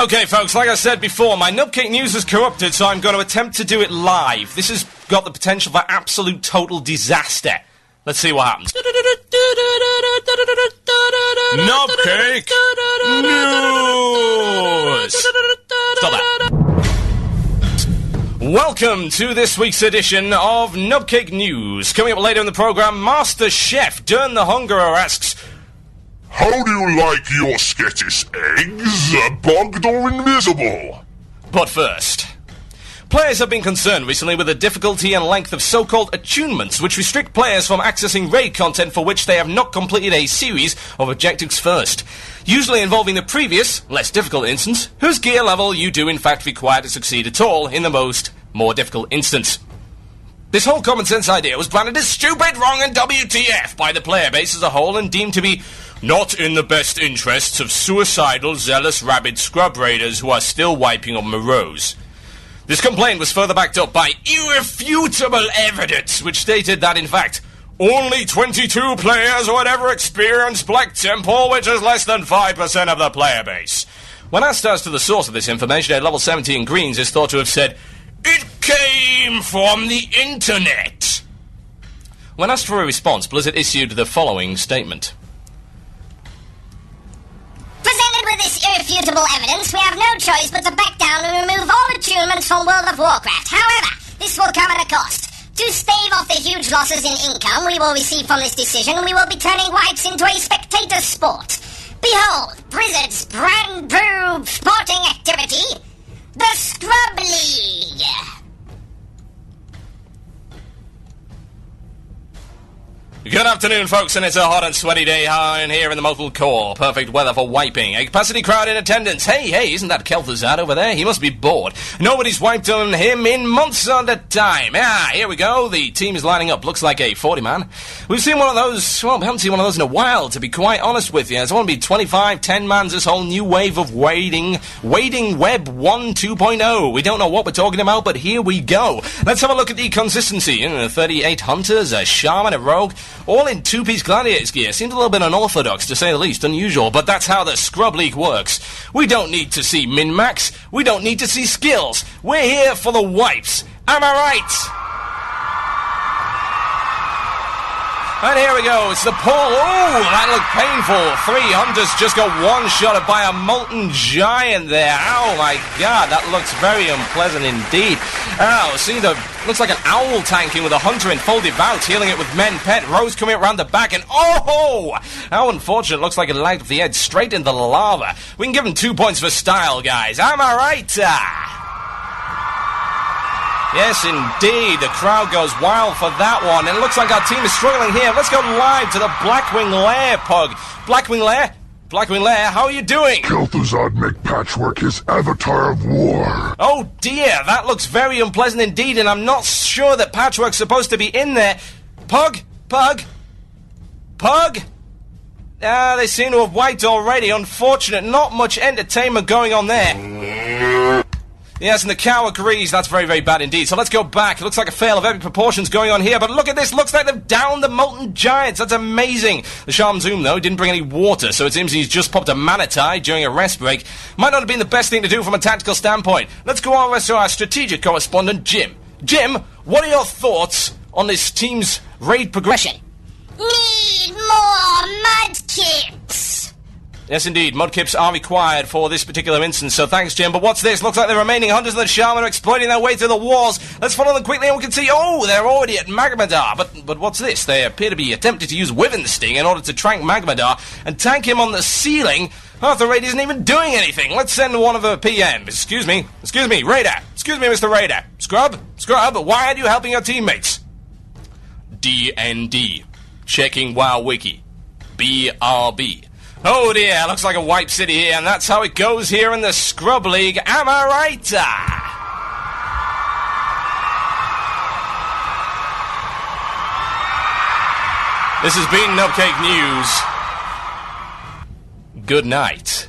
Okay, folks, like I said before, my Nubcake News is corrupted, so I'm going to attempt to do it live. This has got the potential for absolute total disaster. Let's see what happens. Nubcake News! Stop that. Welcome to this week's edition of Nubcake News. Coming up later in the programme, Master Chef Dern the Hungerer asks, How do you like your sketches? Eggs, bugged or invisible? But first, players have been concerned recently with the difficulty and length of so-called attunements, which restrict players from accessing raid content for which they have not completed a series of objectives first, usually involving the previous, less difficult instance, whose gear level you do in fact require to succeed at all in the more difficult instance. This whole common sense idea was branded as stupid, wrong and WTF by the player base as a whole and deemed to be not in the best interests of suicidal, zealous, rabid scrub raiders who are still wiping on Moreaus. This complaint was further backed up by irrefutable evidence, which stated that, in fact, only 22 players would ever experience Black Temple, which is less than 5% of the player base. When asked as to the source of this information, at level 17 Greens is thought to have said, "It came from the internet." When asked for a response, Blizzard issued the following statement. Presented with this irrefutable evidence, we have no choice but to back down and remove all attunements from World of Warcraft. However, this will come at a cost. To stave off the huge losses in income we will receive from this decision, we will be turning wipes into a spectator sport. Behold, Blizzard's brand new sporting activity, the Scrub League. Good afternoon, folks, and it's a hot and sweaty day here in the Motul Core. Perfect weather for wiping. A capacity crowd in attendance. Hey, isn't that Kel'Thuzad over there? He must be bored. Nobody's wiped on him in months at a time. Here we go. The team is lining up. Looks like a 40-man. We've seen one of those, well, we haven't seen one of those in a while, to be quite honest with you. It's going to be 25, 10-mans, this whole new wave of wading Web 1 2.0. We don't know what we're talking about, but here we go. Let's have a look at the consistency. 38 hunters, a shaman, a rogue, all in two-piece gladiators gear. Seems a little bit unorthodox, to say the least, unusual, but that's how the Scrub League works. We don't need to see min-max, we don't need to see skills. We're here for the wipes. Am I right? And here we go, it's the pull. Oh, that looked painful. 3 hunters just got one-shotted by a molten giant there. Oh my god, that looks very unpleasant indeed. Looks like an owl tanking with a hunter in full devout, healing it with men pet. Rose coming around the back and oh! How unfortunate, looks like it lagged off the edge straight into the lava. We can give him 2 points for style, guys. Am I right? Yes, indeed. The crowd goes wild for that one. And it looks like our team is struggling here. Let's go live to the Blackwing Lair, Pug. Blackwing Lair? Blackwing Lair, how are you doing? Kel'Thuzad make Patchwork his avatar of war. Oh dear, that looks very unpleasant indeed, and I'm not sure that Patchwork's supposed to be in there. Pug? They seem to have wiped already. Unfortunate, not much entertainment going on there. Yes, and the cow agrees. That's very, very bad indeed. So let's go back. It looks like a fail of epic proportions going on here. But look at this. Looks like they've downed the molten giants. That's amazing. The Shaman Zoom, though, didn't bring any water, so it seems he's just popped a mana tide during a rest break. Might not have been the best thing to do from a tactical standpoint. Let's go on to our strategic correspondent, Jim. Jim, what are your thoughts on this team's raid progression? Need more mudkips. Yes, indeed. Mudkips are required for this particular instance, so thanks, Jim. But what's this? Looks like the remaining hunters of the Shaman are exploiting their way through the walls. Let's follow them quickly and we can see, oh, they're already at Magmadar. But what's this? They appear to be attempting to use Wyvern Sting in order to trank Magmadar and tank him on the ceiling. Half the raid isn't even doing anything. Let's send one of the PMs. Excuse me, Raider. Excuse me, Mr. Raider. Scrub, why aren't you helping your teammates? DND. Checking WoW Wiki. BRB. Oh dear, looks like a wipe city here, and that's how it goes here in the Scrub League. Am I right? This has been Nubcake News. Good night.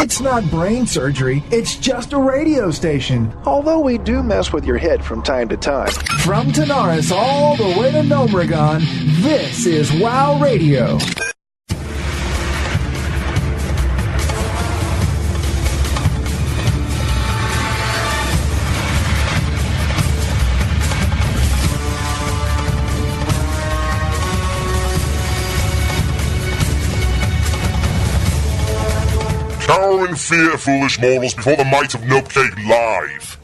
It's not brain surgery, it's just a radio station. Although we do mess with your head from time to time. From Tanaris all the way to Nomragon, this is WOW Radio. Cower in fear, foolish mortals, before the might of Nopcake live.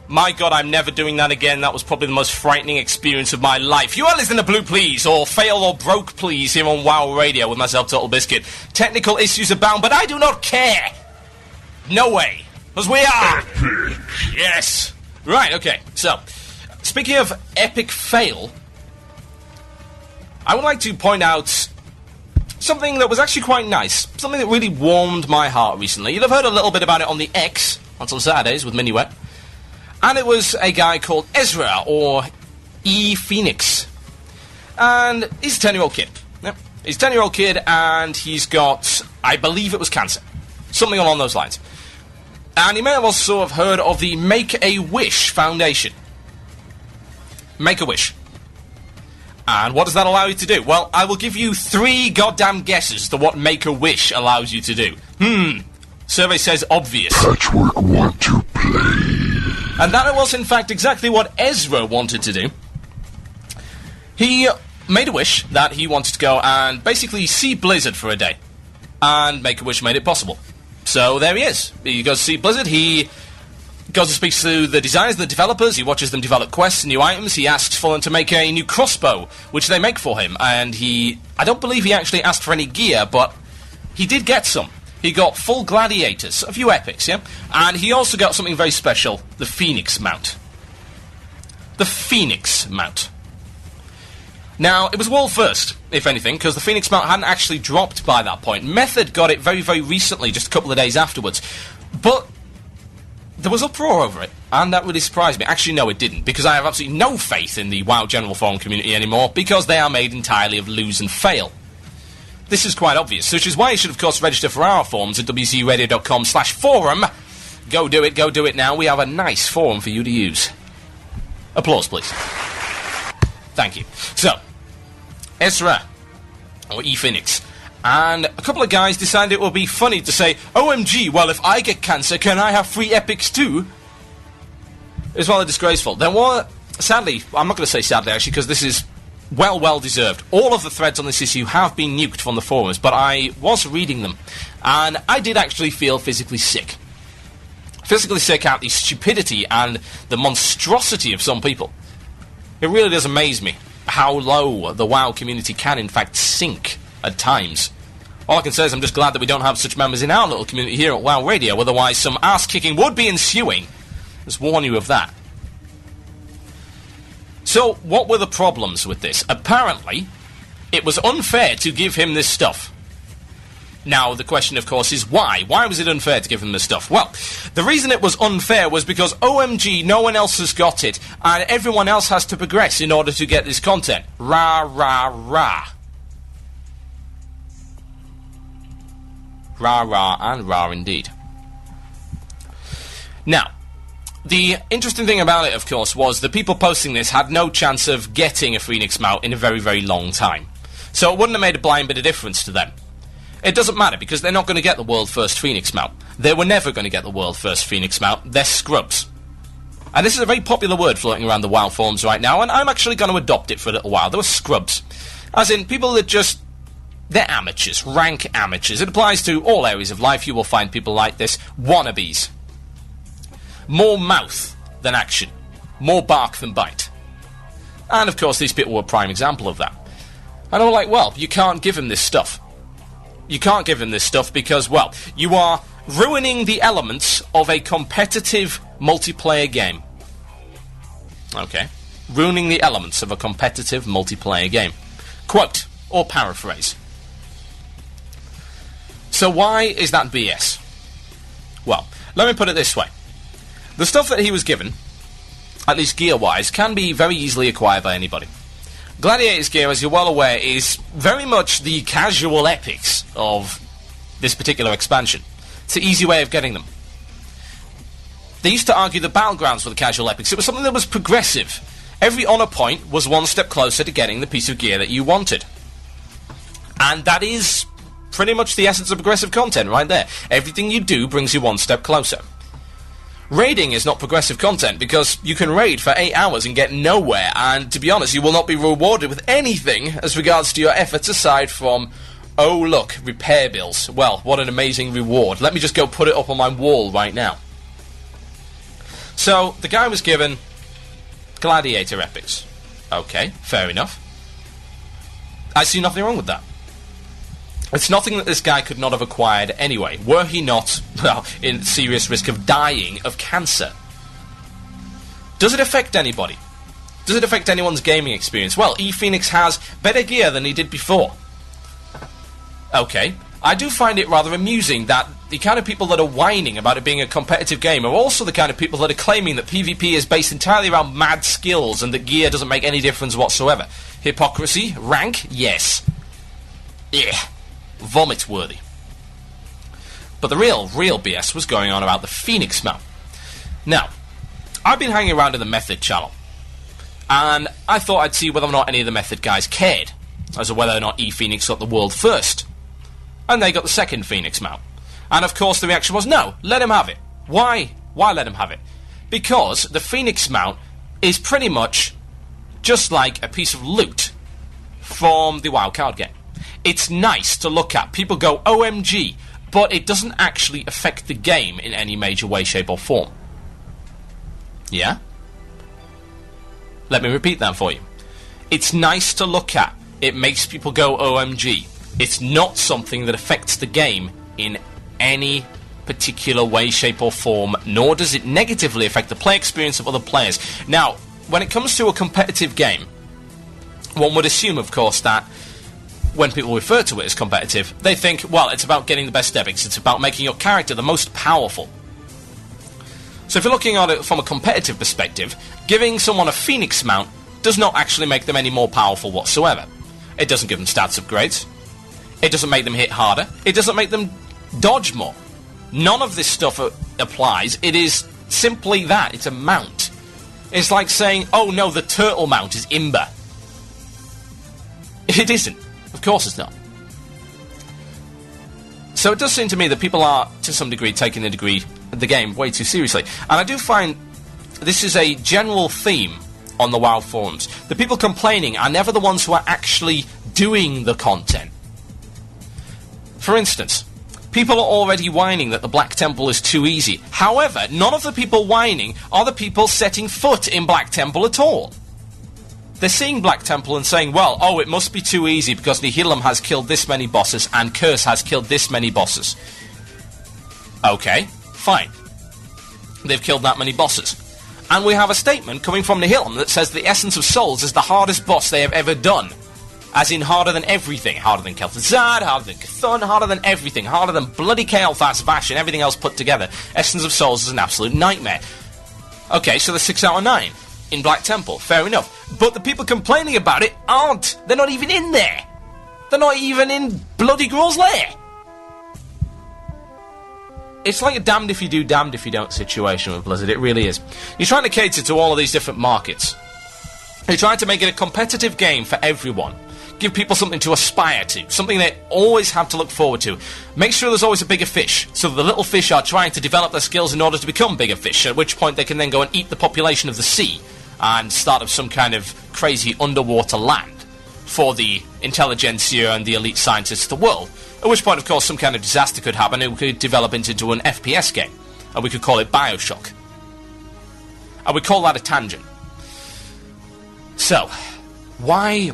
My God, I'm never doing that again. That was probably the most frightening experience of my life. You are listening to Blue Plz, or Fail or Broke Plz, here on WOW Radio with myself, TotalBiscuit. Technical issues abound, but I do not care. No way. Because we are... Epic. Yes. Right, okay. So, speaking of epic fail, I would like to point out something that was actually quite nice. Something that really warmed my heart recently. You'll have heard a little bit about it on the X, on some Saturdays with Minuet. And it was a guy called Ezra, or E-Phoenix. And he's a 10-year-old kid. Yep. He's a 10-year-old kid, and he's got, I believe it was cancer. Something along those lines. And you may have also have heard of the Make-A-Wish Foundation. Make-A-Wish. And what does that allow you to do? Well, I will give you 3 goddamn guesses to what Make-A-Wish allows you to do. Survey says obvious. Patchwork want to play. And that was, in fact, exactly what Ezra wanted to do. He made a wish that he wanted to go and basically see Blizzard for a day. And Make-A-Wish made it possible. So there he is. He goes to see Blizzard, he goes and speaks to the designers, the developers, he watches them develop quests and new items, he asks for them to make a new crossbow, which they make for him, and I don't believe he actually asked for any gear, but he did get some. He got full gladiators, a few epics, yeah? And he also got something very special, the Phoenix mount. The Phoenix mount. Now, it was world first, if anything, because the Phoenix mount hadn't actually dropped by that point. Method got it very, very recently, just a couple of days afterwards. But there was uproar over it, and that really surprised me. Actually, no, it didn't, because I have absolutely no faith in the WoW General Forum community anymore, because they are made entirely of lose and fail. This is quite obvious, which is why you should, of course, register for our forums at wzradio.com/forum. Go do it now. We have a nice forum for you to use. Applause, please. Thank you. So, Ezra, or E-Phoenix, and a couple of guys decided it would be funny to say, OMG, well, if I get cancer, can I have free epics too? It was rather disgraceful. There were, sadly, I'm not going to say sadly, actually, because this is well deserved. All of the threads on this issue have been nuked from the forums, but I was reading them, and I did actually feel physically sick. Physically sick at the stupidity and the monstrosity of some people. It really does amaze me how low the WoW community can, in fact, sink at times. All I can say is I'm just glad that we don't have such members in our little community here at WoW Radio, otherwise some ass-kicking would be ensuing. Just warn you of that. So, what were the problems with this? Apparently, it was unfair to give him this stuff. Now, the question, of course, is why? Why was it unfair to give him this stuff? Well, the reason it was unfair was because, OMG, no one else has got it, and everyone else has to progress in order to get this content. Rah, rah, rah. Rah, rah, and rah indeed. Now, the interesting thing about it, of course, was the people posting this had no chance of getting a Phoenix mount in a very, very long time. So it wouldn't have made a blind bit of difference to them. It doesn't matter, because they're not going to get the world first Phoenix mount. They were never going to get the world first Phoenix mount. They're scrubs. And this is a very popular word floating around the WoW forums right now, and I'm actually going to adopt it for a little while. They were scrubs. As in, people that just... they're amateurs, rank amateurs. It applies to all areas of life. You will find people like this. Wannabes. More mouth than action. More bark than bite. And, of course, these people were a prime example of that. And I'm like, well, you can't give him this stuff. You can't give him this stuff because, well, you are ruining the elements of a competitive multiplayer game. Okay. Ruining the elements of a competitive multiplayer game. Quote, or paraphrase. So why is that BS? Well, let me put it this way. The stuff that he was given, at least gear-wise, can be very easily acquired by anybody. Gladiator's gear, as you're well aware, is very much the casual epics of this particular expansion. It's an easy way of getting them. They used to argue the battlegrounds were the casual epics. It was something that was progressive. Every honor point was one step closer to getting the piece of gear that you wanted. And that is pretty much the essence of progressive content right there. Everything you do brings you one step closer. Raiding is not progressive content because you can raid for 8 hours and get nowhere, and to be honest, you will not be rewarded with anything as regards to your efforts aside from, oh look, repair bills. Well, what an amazing reward. Let me just go put it up on my wall right now. So, the guy was given Gladiator epics. Okay, fair enough. I see nothing wrong with that. It's nothing that this guy could not have acquired anyway, were he not, well, in serious risk of dying of cancer. Does it affect anybody? Does it affect anyone's gaming experience? Well, ePhoenix has better gear than he did before. Okay, I do find it rather amusing that the kind of people that are whining about it being a competitive game are also the kind of people that are claiming that PvP is based entirely around mad skills and that gear doesn't make any difference whatsoever. Hypocrisy? Rank? Yes. Yeah. Vomit-worthy. But the real BS was going on about the Phoenix mount. Now, I've been hanging around in the Method channel, and I thought I'd see whether or not any of the Method guys cared as to whether or not ePhoenix got the world first. And they got the second Phoenix mount. And of course the reaction was, no, let him have it. Why? Why let him have it? Because the Phoenix mount is pretty much just like a piece of loot from the WoW card game. It's nice to look at. People go, OMG, but it doesn't actually affect the game in any major way, shape or form. Yeah? Let me repeat that for you. It's nice to look at. It makes people go, OMG. It's not something that affects the game in any particular way, shape or form, nor does it negatively affect the play experience of other players. Now, when it comes to a competitive game, one would assume, of course, that when people refer to it as competitive, they think, well, it's about getting the best epics, it's about making your character the most powerful. So if you're looking at it from a competitive perspective, giving someone a Phoenix mount does not actually make them any more powerful whatsoever. It doesn't give them stats upgrades. It doesn't make them hit harder. It doesn't make them dodge more. None of this stuff applies. It is simply that. It's a mount. It's like saying, oh no, the turtle mount is imber. It isn't. Of course it's not. So it does seem to me that people are, to some degree, taking the game way too seriously. And I do find this is a general theme on the WoW forums. The people complaining are never the ones who are actually doing the content. For instance, people are already whining that the Black Temple is too easy. However, none of the people whining are the people setting foot in Black Temple at all. They're seeing Black Temple and saying, well, oh, it must be too easy because Nihilum has killed this many bosses and Curse has killed this many bosses. Okay, fine. They've killed that many bosses. And we have a statement coming from Nihilum that says the Essence of Souls is the hardest boss they have ever done. As in harder than everything. Harder than Kel'Thuzad, harder than Cthulhu, harder than everything. Harder than bloody Kael'thas, Vash, and everything else put together. Essence of Souls is an absolute nightmare. Okay, so the 6 out of 9 in Black Temple. Fair enough. But the people complaining about it aren't. They're not even in there. They're not even in bloody Gruul's lair. It's like a damned if you do, damned if you don't situation with Blizzard. It really is. You're trying to cater to all of these different markets. You're trying to make it a competitive game for everyone. Give people something to aspire to, something they always have to look forward to. Make sure there's always a bigger fish, so that the little fish are trying to develop their skills in order to become bigger fish, at which point they can then go and eat the population of the sea and start up some kind of crazy underwater land for the intelligentsia and the elite scientists of the world. At which point, of course, some kind of disaster could happen and it could develop into an FPS game. And we could call it Bioshock. And we call that a tangent. So, why?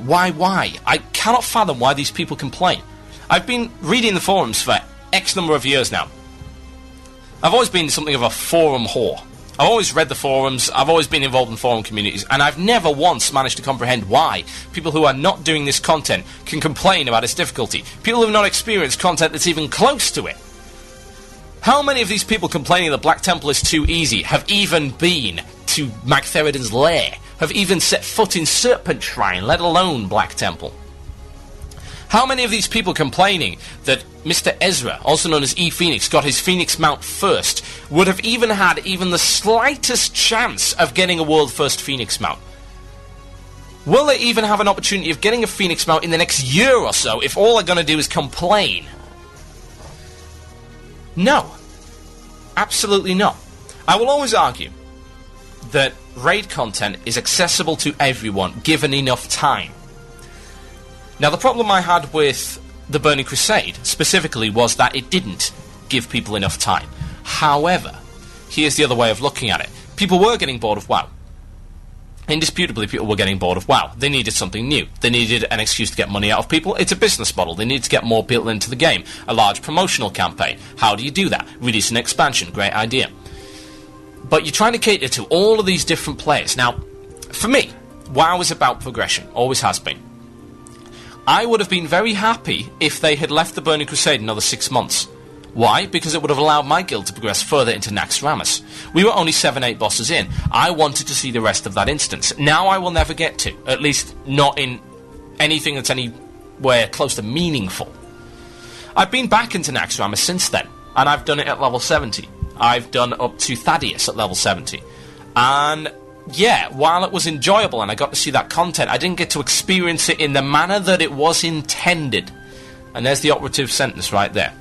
I cannot fathom why these people complain. I've been reading the forums for X number of years now. I've always been something of a forum whore. I've always read the forums, I've always been involved in forum communities, and I've never once managed to comprehend why people who are not doing this content can complain about its difficulty. People who have not experienced content that's even close to it. How many of these people complaining that Black Temple is too easy have even been to Magtheridon's lair? Have even set foot in Serpent Shrine, let alone Black Temple? How many of these people complaining that Mr. Ezra, also known as E-Phoenix, got his Phoenix mount first, would have even had even the slightest chance of getting a world first Phoenix mount? Will they even have an opportunity of getting a Phoenix mount in the next year or so if all they're going to do is complain? No. Absolutely not. I will always argue that raid content is accessible to everyone, given enough time. Now, the problem I had with the Burning Crusade, specifically, was that it didn't give people enough time. However, here's the other way of looking at it. People were getting bored of WoW. Indisputably, people were getting bored of WoW. They needed something new. They needed an excuse to get money out of people. It's a business model. They needed to get more people into the game. A large promotional campaign. How do you do that? Release an expansion. Great idea. But you're trying to cater to all of these different players. Now, for me, WoW is about progression. Always has been. I would have been very happy if they had left the Burning Crusade another 6 months. Why? Because it would have allowed my guild to progress further into Naxxramas. We were only 7-8 bosses in. I wanted to see the rest of that instance. Now I will never get to. At least not in anything that's anywhere close to meaningful. I've been back into Naxxramas since then, and I've done it at level 70. I've done up to Thaddeus at level 70. And yeah, while it was enjoyable and I got to see that content, I didn't get to experience it in the manner that it was intended. And there's the operative sentence right there.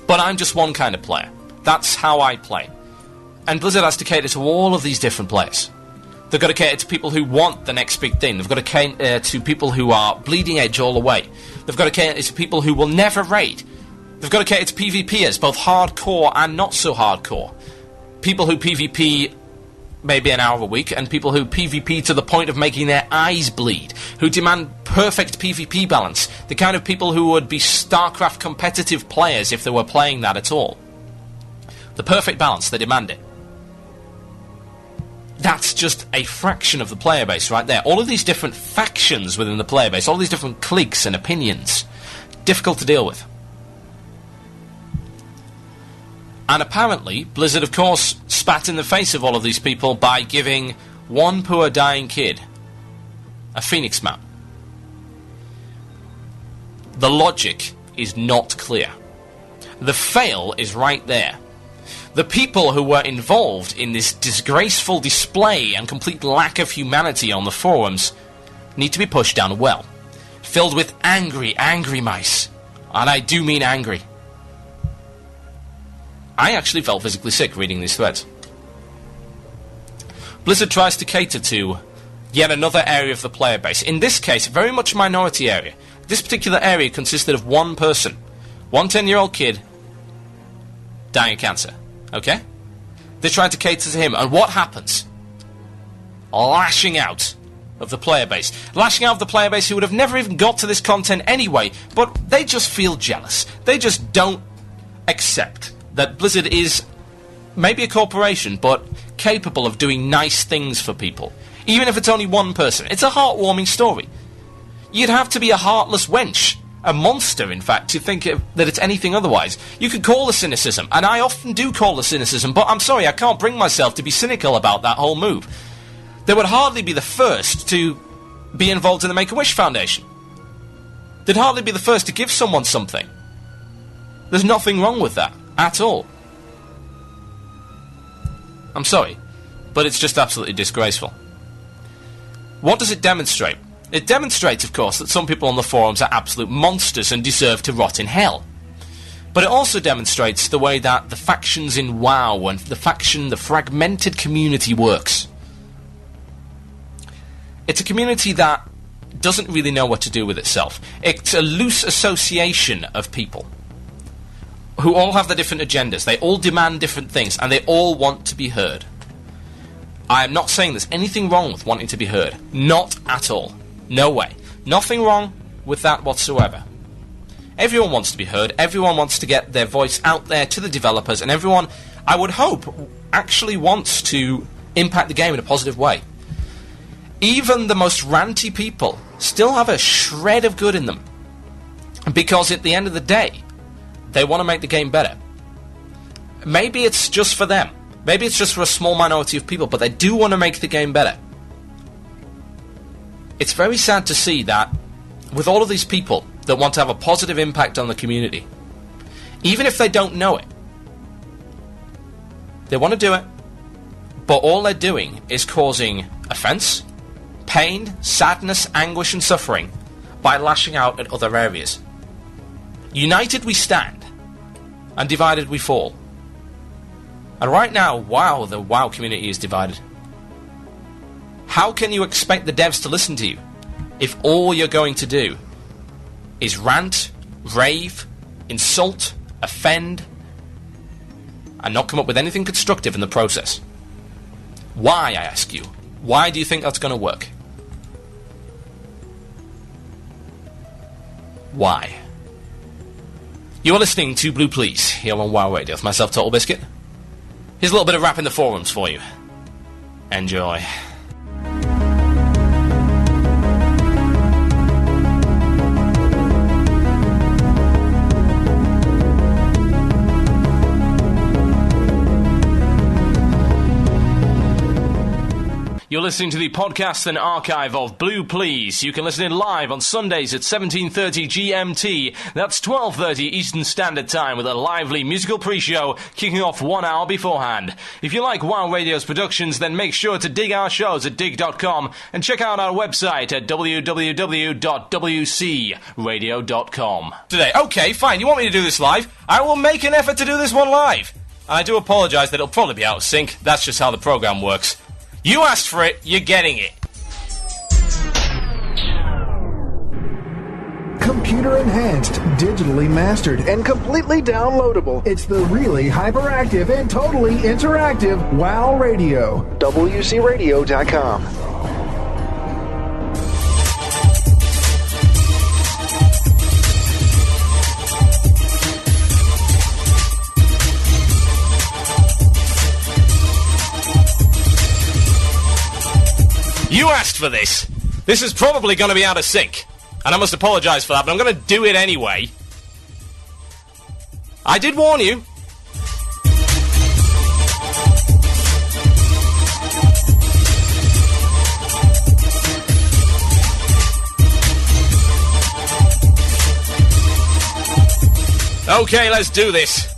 But I'm just one kind of player. That's how I play. And Blizzard has to cater to all of these different players. They've got to cater to people who want the next big thing. They've got to cater to people who are bleeding edge all the way. They've got to cater to people who will never raid. They've got to cater to PvPers, both hardcore and not so hardcore. People who PvP maybe an hour a week, and people who PvP to the point of making their eyes bleed, who demand perfect PvP balance, the kind of people who would be StarCraft competitive players if they were playing that at all. The perfect balance, they demand it. That's just a fraction of the player base right there. All of these different factions within the player base, all these different cliques and opinions, difficult to deal with. And apparently, Blizzard, of course, spat in the face of all of these people by giving one poor dying kid a Phoenix map. The logic is not clear. The fail is right there. The people who were involved in this disgraceful display and complete lack of humanity on the forums need to be pushed down a well, filled with angry mice. And I do mean angry. I actually felt physically sick reading these threads. Blizzard tries to cater to yet another area of the player base. In this case, very much a minority area. This particular area consisted of one person. One 10-year-old kid dying of cancer. Okay? They tried to cater to him, and what happens? Lashing out of the player base. Lashing out of the player base who would have never even got to this content anyway, but they just feel jealous. They just don't accept that Blizzard is maybe a corporation, but capable of doing nice things for people. Even if it's only one person. It's a heartwarming story. You'd have to be a heartless wench, a monster, in fact, to think that it's anything otherwise. You could call the cynicism, and I often do call the cynicism, but I'm sorry, I can't bring myself to be cynical about that whole move. They would hardly be the first to be involved in the Make-A-Wish Foundation. They'd hardly be the first to give someone something. There's nothing wrong with that. At all. I'm sorry, but it's just absolutely disgraceful. What does it demonstrate? It demonstrates, of course, that some people on the forums are absolute monsters and deserve to rot in hell. But it also demonstrates the way that the factions in WoW and the fragmented community works. It's a community that doesn't really know what to do with itself. It's a loose association of people who all have their different agendas, they all demand different things, and they all want to be heard. I am not saying there's anything wrong with wanting to be heard. Not at all. No way. Nothing wrong with that whatsoever. Everyone wants to be heard, everyone wants to get their voice out there to the developers, and everyone, I would hope, actually wants to impact the game in a positive way. Even the most ranty people still have a shred of good in them. Because at the end of the day, they want to make the game better. Maybe it's just for them. Maybe it's just for a small minority of people, but they do want to make the game better. It's very sad to see that with all of these people that want to have a positive impact on the community, even if they don't know it. They want to do it, but all they're doing is causing offence, pain, sadness, anguish and suffering by lashing out at other areas. United we stand, and divided we fall. And right now, wow, the WoW community is divided. How can you expect the devs to listen to you if all you're going to do is rant, rave, insult, offend, and not come up with anything constructive in the process? Why, I ask you? Why do you think that's going to work? Why? You're listening to Broke Plz here on WoW Radio with myself, TotalBiscuit. Here's a little bit of rap in the forums for you. Enjoy. You're listening to the podcast and archive of Broke Plz. You can listen in live on Sundays at 17:30 GMT. That's 12:30 Eastern Standard Time with a lively musical pre-show kicking off 1 hour beforehand. If you like WoW Radio's productions, then make sure to dig our shows at dig.com and check out our website at www.wcradio.com. Today, okay, fine, you want me to do this live? I will make an effort to do this one live. And I do apologise that it'll probably be out of sync. That's just how the program works. You asked for it, you're getting it. Computer enhanced, digitally mastered, and completely downloadable. It's the really hyperactive and totally interactive WoW Radio. WCRadio.com. You asked for this. This is probably going to be out of sync. And I must apologise for that, but I'm going to do it anyway. I did warn you. Okay, let's do this.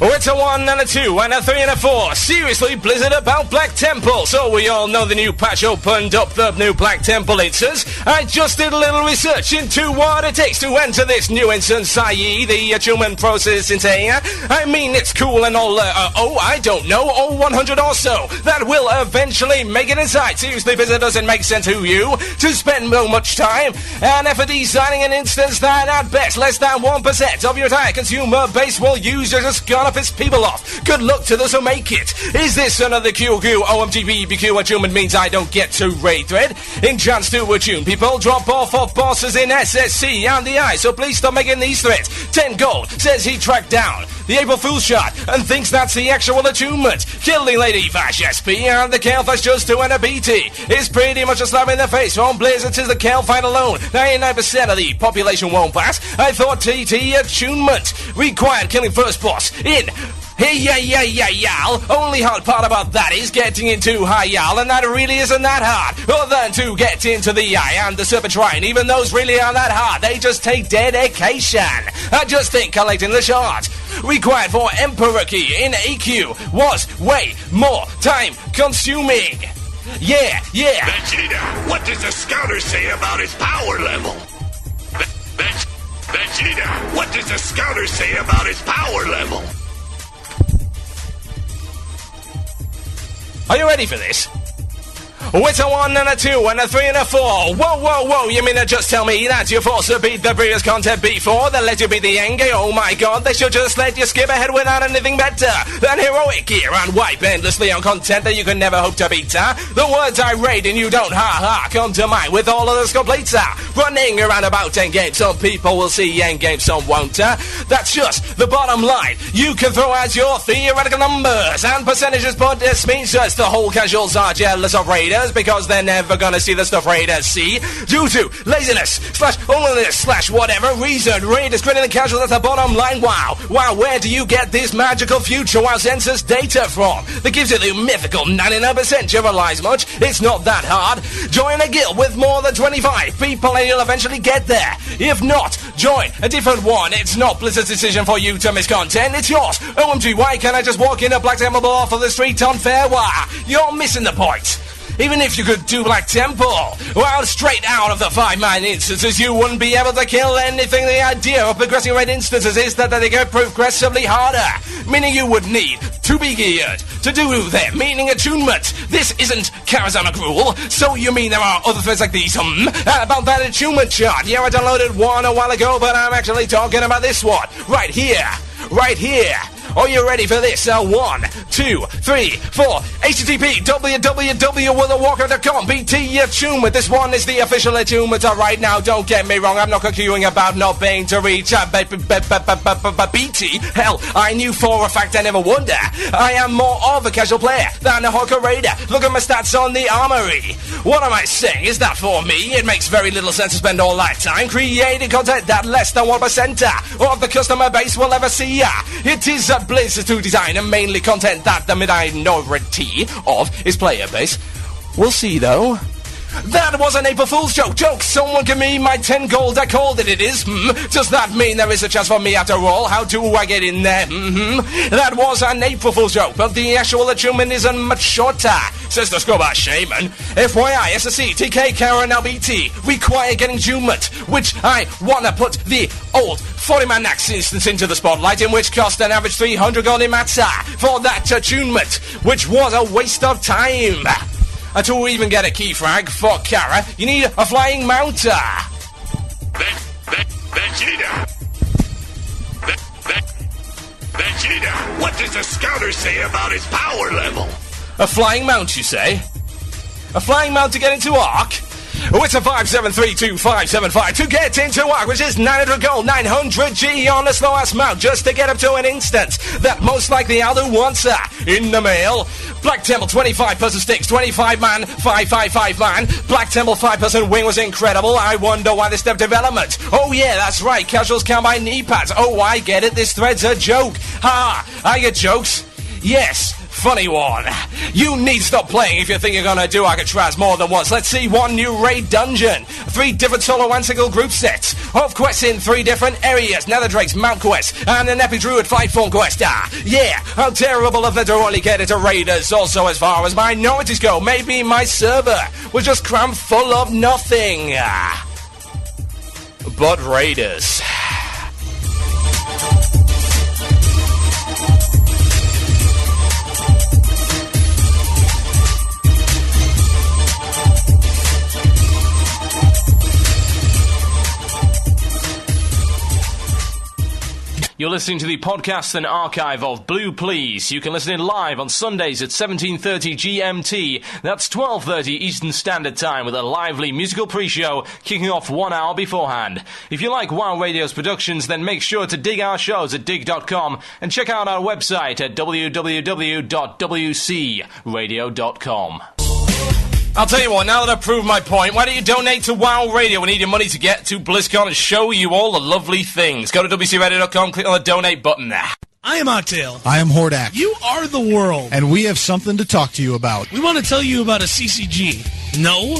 Oh, it's a 1 and a 2 and a 3 and a 4. Seriously, Blizzard about Black Temple. So we all know the new patch opened up the new Black Temple instance. I just did a little research into what it takes to enter this new instance, i.e. the attunement process into here. I mean, it's cool and all, I don't know, 100 or so. That will eventually make it inside. Seriously, Blizzard, doesn't make sense to you to spend so much time and effort designing an instance that at best less than 1% of your entire consumer base will use. You're just gonna piss people off. Good luck to those who make it. Is this another QQ? OMG BBQ attunement means I don't get to raid thread. In chance to attune people, drop off of bosses in SSC and the eye, so please stop making these threats. 10 gold says he tracked down the April Fool's shot and thinks that's the actual attunement. Killing Lady Vash SP and the Kalefash just to enter BT is pretty much a slap in the face from Blizzard to the Kale fight alone. 99% of the population won't pass. I thought TT attunement required killing first boss in Hey, y'all. Only hard part about that is getting into high y'all, and that really isn't that hard. Other than to get into the eye and the serpent shrine, even those really aren't that hard. They just take dedication. I just think collecting the shards required for Emperor Key in EQ was way more time consuming. Yeah. Vegeta, what does the scouter say about his power level? Vegeta, what does the scouter say about his power level? Are you ready for this? It's a 1 and a 2 and a 3 and a 4. Whoa, you mean to just tell me that you're forced to beat the previous content before they let you beat the end game? Oh my god, they should just let you skip ahead without anything better than heroic gear and wipe endlessly on content that you can never hope to beat. The words I read and you don't come to mind with all of this complete running around about endgame. Some people will see endgame, some won't. That's just the bottom line. You can throw out your theoretical numbers and percentages, but this means just the whole casuals are jealous of raiders. gamers because they're never gonna see the stuff Raiders see. Due to laziness, /loneliness, whatever reason, Raiders grinning the casual at the bottom line. Wow, where do you get this magical future WoW census data from? That gives you the mythical 99%. You realize much? It's not that hard. Join a guild with more than 25 people and you'll eventually get there. If not, join a different one. It's not Blizzard's decision for you to miss content, it's yours. OMG, why can't I just walk in a Black Temple off of the street on Fairwire? You're missing the point. Even if you could do Black Temple, well, straight out of the 5-man instances, you wouldn't be able to kill anything. The idea of progressing raid instances is that they get progressively harder, meaning you would need to be geared to do them, meaning attunement. This isn't Karazhan rule, so you mean there are other threads like these, about that attunement chart. Yeah, I downloaded one a while ago, but I'm actually talking about this one, right here. Are you ready for this? 1, 2, 3, 4. HTTP www.worldofwarcraft.com BT attunement. This one is the official attunement right now. Don't get me wrong, I'm not queuing about not paying to reach BT. Hell, I knew for a fact I never wonder. I am more of a casual player than a hardcore raider. Look at my stats on the armory. What am I saying is that for me, it makes very little sense to spend all that time creating content that less than 1% of the customer base will ever see. It is a Blizzard to design and mainly content that the minority of his player base will see, though. That was an April Fool's joke. Someone give me my 10 gold. I called it is. Does that mean there is a chance for me after all? How do I get in there? That was an April Fool's joke, but the actual attunement isn't much shorter, says the Scrubber Shaman. FYI, SSC, TK, Karen, LBT require getting attunement, which I wanna put the old 40-man Nax instance into the spotlight, in which cost an average 300 gold in Matza for that attunement, which was a waste of time. And to even get a key frag for Kara, you need a flying mounter. Vegeta, what does the scouter say about his power level? A flying mount, you say? A flying mount to get into Ark? Oh, it's a 5732-575 to get into Ark, which is 900 gold, 900 G on a slow-ass mount just to get up to an instance that most likely Aldo wants in the mail. Black Temple 25-person sticks, 25-man, 5-5-5-man. Black Temple 5-person wing was incredible. I wonder why they stepped development. Oh yeah, that's right, casuals count by knee pads. Oh, I get it, this thread's a joke. Ha, I get jokes. Yes. Funny one. You need to stop playing if you think you're gonna do Alcatraz more than once. Let's see one new raid dungeon. 3 different solo and single group sets of quests in 3 different areas. Nether Drake's Mount Quest and an Epic Druid Flight Form Quest. Yeah, how terrible of them to only get into raiders. Also, as far as minorities go, maybe my server was just crammed full of nothing. But raiders. You're listening to the podcast and archive of Broke Plz. You can listen in live on Sundays at 17:30 GMT. That's 12:30 Eastern Standard Time with a lively musical pre-show kicking off 1 hour beforehand. If you like WoW Radio's productions, then make sure to dig our shows at dig.com and check out our website at www.wcradio.com. I'll tell you what, now that I've proved my point, why don't you donate to WoW Radio? We need your money to get to BlizzCon and show you all the lovely things. Go to wcradio.com, click on the donate button there. I am Octale. I am Hordak. You are the world. And we have something to talk to you about. We want to tell you about a CCG. No,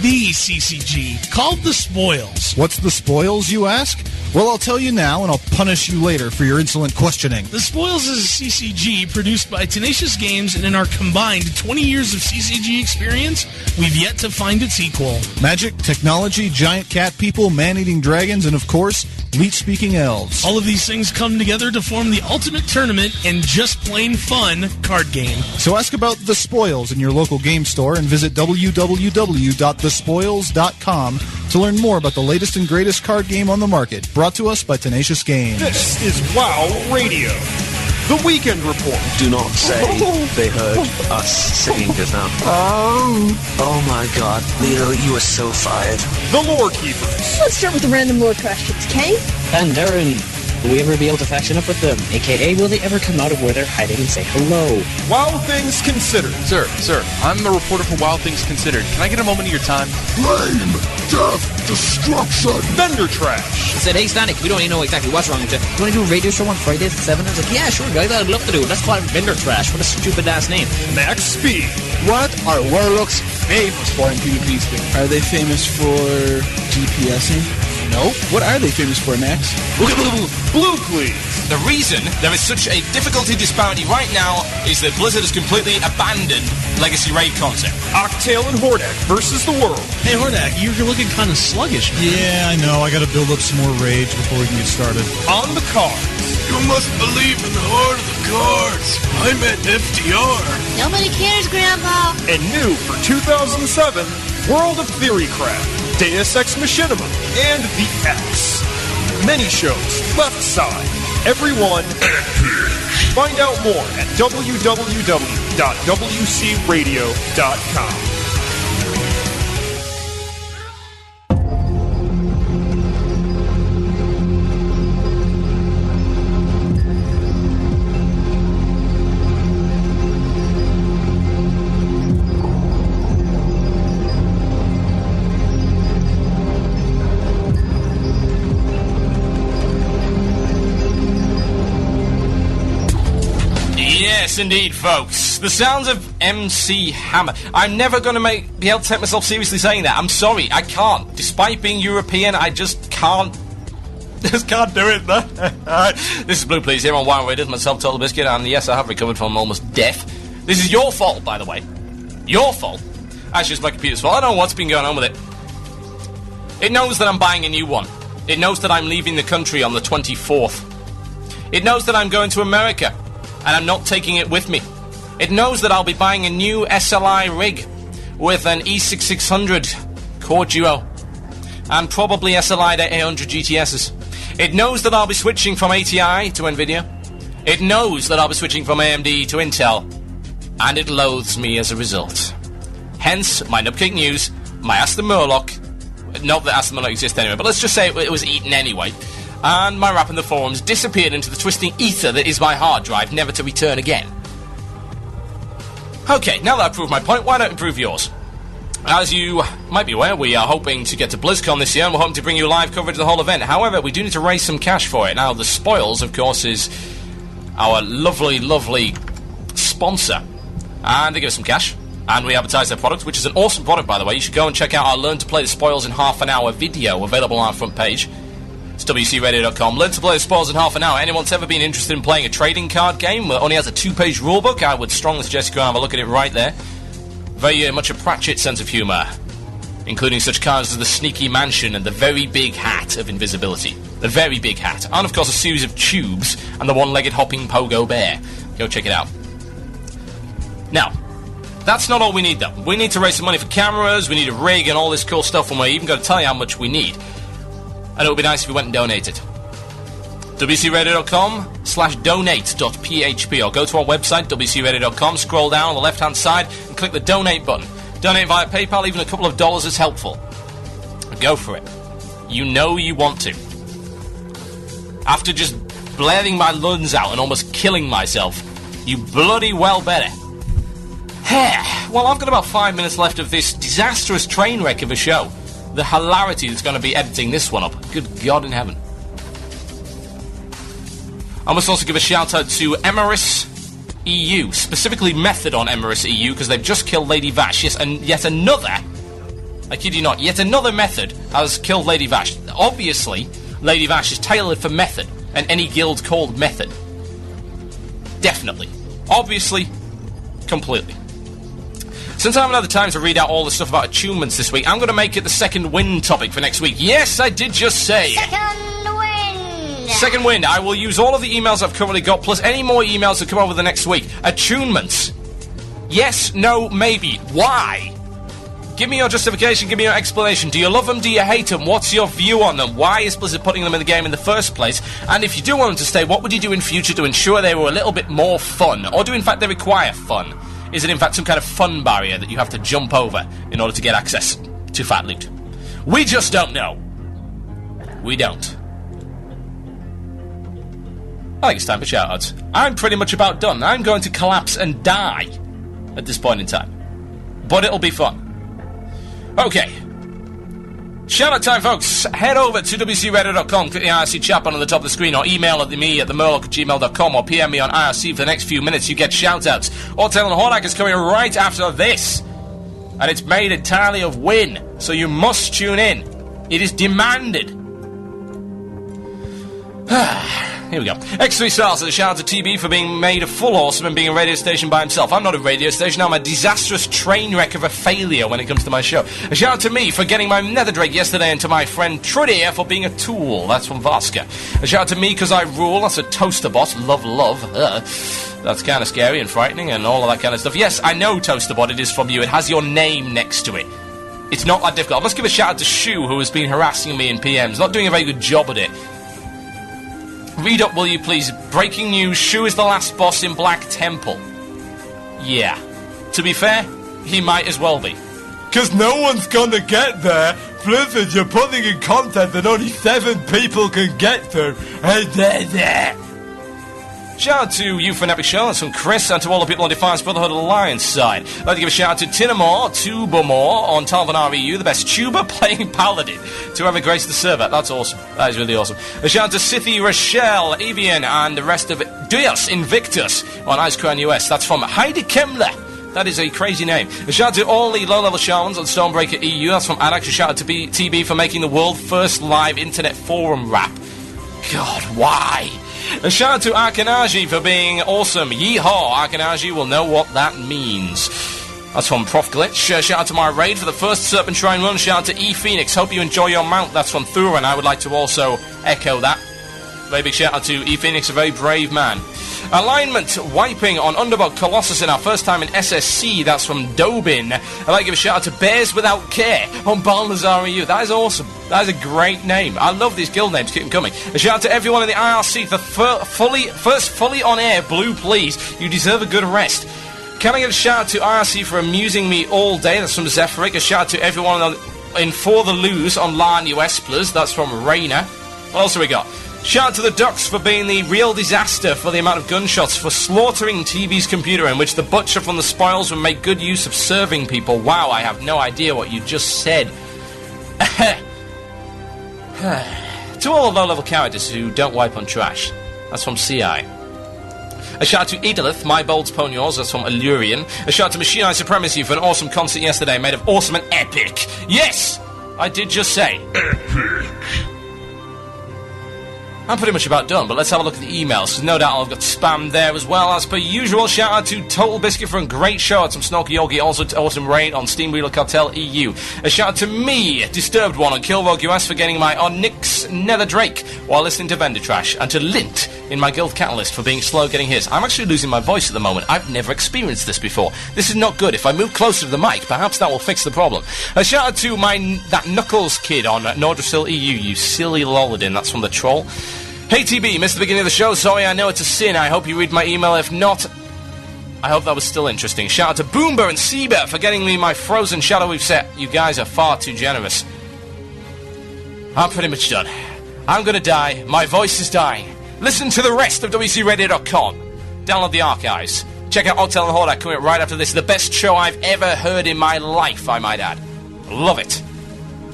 the CCG, called The Spoils. What's The Spoils, you ask? Well, I'll tell you now, and I'll punish you later for your insolent questioning. The Spoils is a CCG produced by Tenacious Games, and in our combined 20 years of CCG experience, we've yet to find its equal. Magic, technology, giant cat people, man-eating dragons, and of course, leech-speaking elves. All of these things come together to form the ultimate tournament and just plain fun card game. So ask about The Spoils in your local game store and visit www.thespoils.com to learn more about the latest and greatest card game on the market. Brought to us by Tenacious Games. This is WoW Radio, the Weekend Report. Do not say they heard us singing just now. Oh my god, Leo, you are so fired. The Lore Keepers. Let's start with the random lore questions, okay? Pandaren, Will we ever be able to faction up with them? AKA, will they ever come out of where they're hiding and say hello? Wild Things Considered. Sir, I'm the reporter for Wild Things Considered. Can I get a moment of your time? Flame, death, destruction. Vendor Trash. I said, hey, Sonic, we don't even know exactly what's wrong with you. You want to do a radio show on Fridays at 7? I was like, yeah, sure, guys, I'd love to do it. Let's call it Vendor Trash. What a stupid-ass name. Max Speed. What are warlocks famous for in PvP Speed? Are they famous for GPSing? No. What are they famous for, Max? Blue Plz. The reason there is such a difficulty disparity right now is that Blizzard has completely abandoned Legacy Raid concept. Octale and Hordak versus the world. Hey, Hordak, you're looking kind of sluggish, man. Yeah, I know. I gotta build up some more rage before we can get started. On the cards. You must believe in the heart of the cards. I met FDR. Nobody cares, Grandpa. And new for 2007, World of Theorycraft, Deus Ex Machinima, and The X. Many shows, left side, everyone, Find out more at www.wcradio.com. Yes, indeed, folks. The sounds of MC Hammer. I'm never going to be able to take myself seriously saying that. I'm sorry, I can't. Despite being European, I just can't. Just can't do it, man. This is Broke Plz here on Wild Radio with myself, TotalBiscuit, and yes, I have recovered from almost death. This is your fault, by the way. Your fault. Actually, it's my computer's fault. I don't know what's been going on with it. It knows that I'm buying a new one. It knows that I'm leaving the country on the 24th. It knows that I'm going to America, and I'm not taking it with me. It knows that I'll be buying a new SLI rig with an E6600 Core Duo and probably SLI 800 GTSs. It knows that I'll be switching from ATI to NVIDIA. It knows that I'll be switching from AMD to Intel, and it loathes me as a result. Hence, my Nupcake News, my Ask the Murloc, not that Ask the Murloc exists anyway, but let's just say it was eaten anyway, and my rap in the forums disappeared into the twisting ether that is my hard drive, never to return again. Okay, now that I've proved my point, why not improve yours? As you might be aware, we are hoping to get to BlizzCon this year, and we're hoping to bring you live coverage of the whole event. However, we do need to raise some cash for it. Now, the Spoils, of course, is our lovely, lovely sponsor, and they give us some cash, and we advertise their product, which is an awesome product, by the way. You should go and check out our Learn to Play the Spoils in half an hour video, available on our front page. It's WCRadio.com. Learn to play the Spoils in half an hour. Anyone that's ever been interested in playing a trading card game that only has a 2-page rulebook, I would strongly suggest you go and have a look at it right there. Very much a Pratchett sense of humour, including such cards as the Sneaky Mansion and the Very Big Hat of Invisibility. The Very Big Hat. And, of course, a series of tubes and the one-legged hopping pogo bear. Go check it out. Now, that's not all we need, though. We need to raise some money for cameras, we need a rig and all this cool stuff, and we're even going to tell you how much we need. And it would be nice if you went and donated. wcradio.com/donate.php, or go to our website, wcradio.com, scroll down on the left-hand side and click the donate button. Donate via PayPal, even a couple of dollars is helpful. Go for it. You know you want to. After just blaring my lungs out and almost killing myself, you bloody well better. Well, I've got about 5 minutes left of this disastrous train wreck of a show. The hilarity that's going to be editing this one up. Good God in heaven. I must also give a shout out to Emerus EU, specifically Method on Emerus EU, because they've just killed Lady Vash. Yes, and yet another, I kid you not, yet another Method has killed Lady Vash. Obviously, Lady Vash is tailored for Method, and any guild called Method. Definitely. Obviously. Completely. Since I haven't had the time to read out all the stuff about attunements this week, I'm going to make it the second wind topic for next week. Yes, I did just say. Second wind. I will use all of the emails I've currently got, plus any more emails that come over the next week. Attunements. Yes, no, maybe. Why? Give me your justification, give me your explanation. Do you love them, do you hate them? What's your view on them? Why is Blizzard putting them in the game in the first place? And if you do want them to stay, what would you do in future to ensure they were a little bit more fun? Or do in fact they require fun? Is it in fact some kind of fun barrier that you have to jump over in order to get access to fat loot? We just don't know. We don't. I think it's time for shout-outs. I'm pretty much about done. I'm going to collapse and die at this point in time. But it'll be fun. Okay. Shout-out time, folks. Head over to wcradio.com, click the IRC chat button on the top of the screen, or email me at themurloc@gmail.com, or PM me on IRC for the next few minutes. You get shout-outs. Ortel and Hordak is coming right after this. And it's made entirely of win, so you must tune in. It is demanded. Here we go. X3 Stars, a shout out to TB for being made a full awesome and being a radio station by himself. I'm not a radio station, I'm a disastrous train wreck of a failure when it comes to my show. A shout out to me for getting my nether drake yesterday, and to my friend Trudy for being a tool. That's from Vaska. A shout out to me because I rule. That's a toaster bot. Love. That's kind of scary and frightening and all of that kind of stuff. Yes, I know, Toaster bot, it is from you. It has your name next to it. It's not that difficult. I must give a shout out to Shu, who has been harassing me in PMs. Not doing a very good job at it. Read up, will you please? Breaking news, Shu is the last boss in Black Temple. Yeah. To be fair, he might as well be. Because no one's gonna get there. Blizzard, you're putting in content that only 7 people can get through. Shout out to you for an epic show. That's from Chris, and to all the people on Defiance Brotherhood Alliance side. I'd like to give a shout out to Tinamore, Tubamore on Talvan REU, the best tuber playing Paladin, to whoever graced the server. That's awesome. That is really awesome. A shout out to Scythie, Rochelle, Avian, and the rest of Dios Invictus on Icecrown US. That's from Heidi Kemmler. That is a crazy name. A shout out to all the low-level shamans on Stormbreaker EU. That's from Adax. A shout out to TB for making the world first live internet forum rap. God, why? A shout out to Arkanagi for being awesome. Yeehaw, Arkanagi will know what that means. That's from Prof Glitch. Shout out to my raid for the first Serpent Shrine run. Shout out to E Phoenix. Hope you enjoy your mount. That's from Thuran. I would like to also echo that. Very big shout out to E Phoenix, a very brave man. Alignment wiping on Underbog Colossus in our first time in SSC. That's from Dobin. I'd like to give a shout out to Bears Without Care on Balnazar EU. That is awesome. That is a great name. I love these guild names. Keep them coming. A shout out to everyone in the IRC for first fully on air Blue Please. You deserve a good rest. Can I get a shout out to IRC for amusing me all day? That's from Zephyric. A shout out to everyone in For the Lose on LAN US Plus. That's from Raina. What else have we got? Shout out to the Ducks for being the real disaster for the amount of gunshots, for slaughtering TV's computer, in which the butcher from the spoils would make good use of serving people. Wow, I have no idea what you just said. To all the low-level characters who don't wipe on trash. That's from CI. A shout out to Edilith, My Bolds Pwn Yours, that's from Allurian. A shout out to Machine Eye Supremacy for an awesome concert yesterday made of awesome and epic. Yes! I did just say epic. I'm pretty much about done, but let's have a look at the emails, because no doubt I've got spam there as well. As per usual, shout out to TotalBiscuit for a great show out from Snorky Yogi, also to Awesome Rain on Steam Wheeler Cartel EU. A shout out to me, Disturbed One on Killrogue US for getting my Onyx Nether Drake while listening to Vendor Trash, and to Lint in my Guild Catalyst for being slow getting his. I'm actually losing my voice at the moment. I've never experienced this before. This is not good. If I move closer to the mic, perhaps that will fix the problem. A shout out to that Knuckles kid on Nordrasil EU, you silly lolladin. That's from the Troll. Hey TB, missed the beginning of the show. Sorry, I know it's a sin. I hope you read my email. If not, I hope that was still interesting. Shout out to Boomber and Seba for getting me my Frozen Shadow Weave set. You guys are far too generous. I'm pretty much done. I'm gonna die. My voice is dying. Listen to the rest of WCRadio.com. Download the archives. Check out Hotel and Hordak coming up right after this. The best show I've ever heard in my life, I might add. Love it.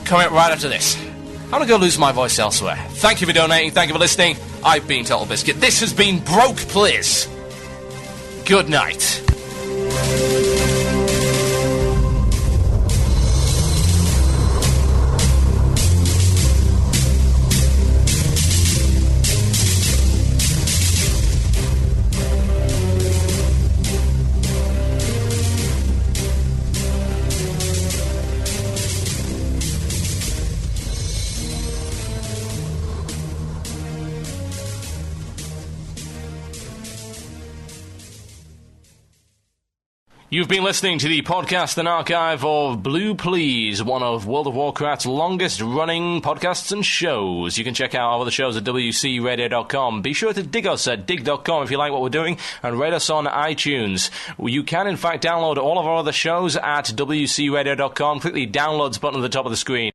Coming up right after this. I'm gonna go lose my voice elsewhere. Thank you for donating, thank you for listening. I've been TotalBiscuit. This has been Broke Plz. Good night. You've been listening to the podcast and archive of Blue Please, one of World of Warcraft's longest-running podcasts and shows. You can check out all of the shows at WCRadio.com. Be sure to dig us at dig.com if you like what we're doing, and rate us on iTunes. You can, in fact, download all of our other shows at WCRadio.com. Click the downloads button at the top of the screen.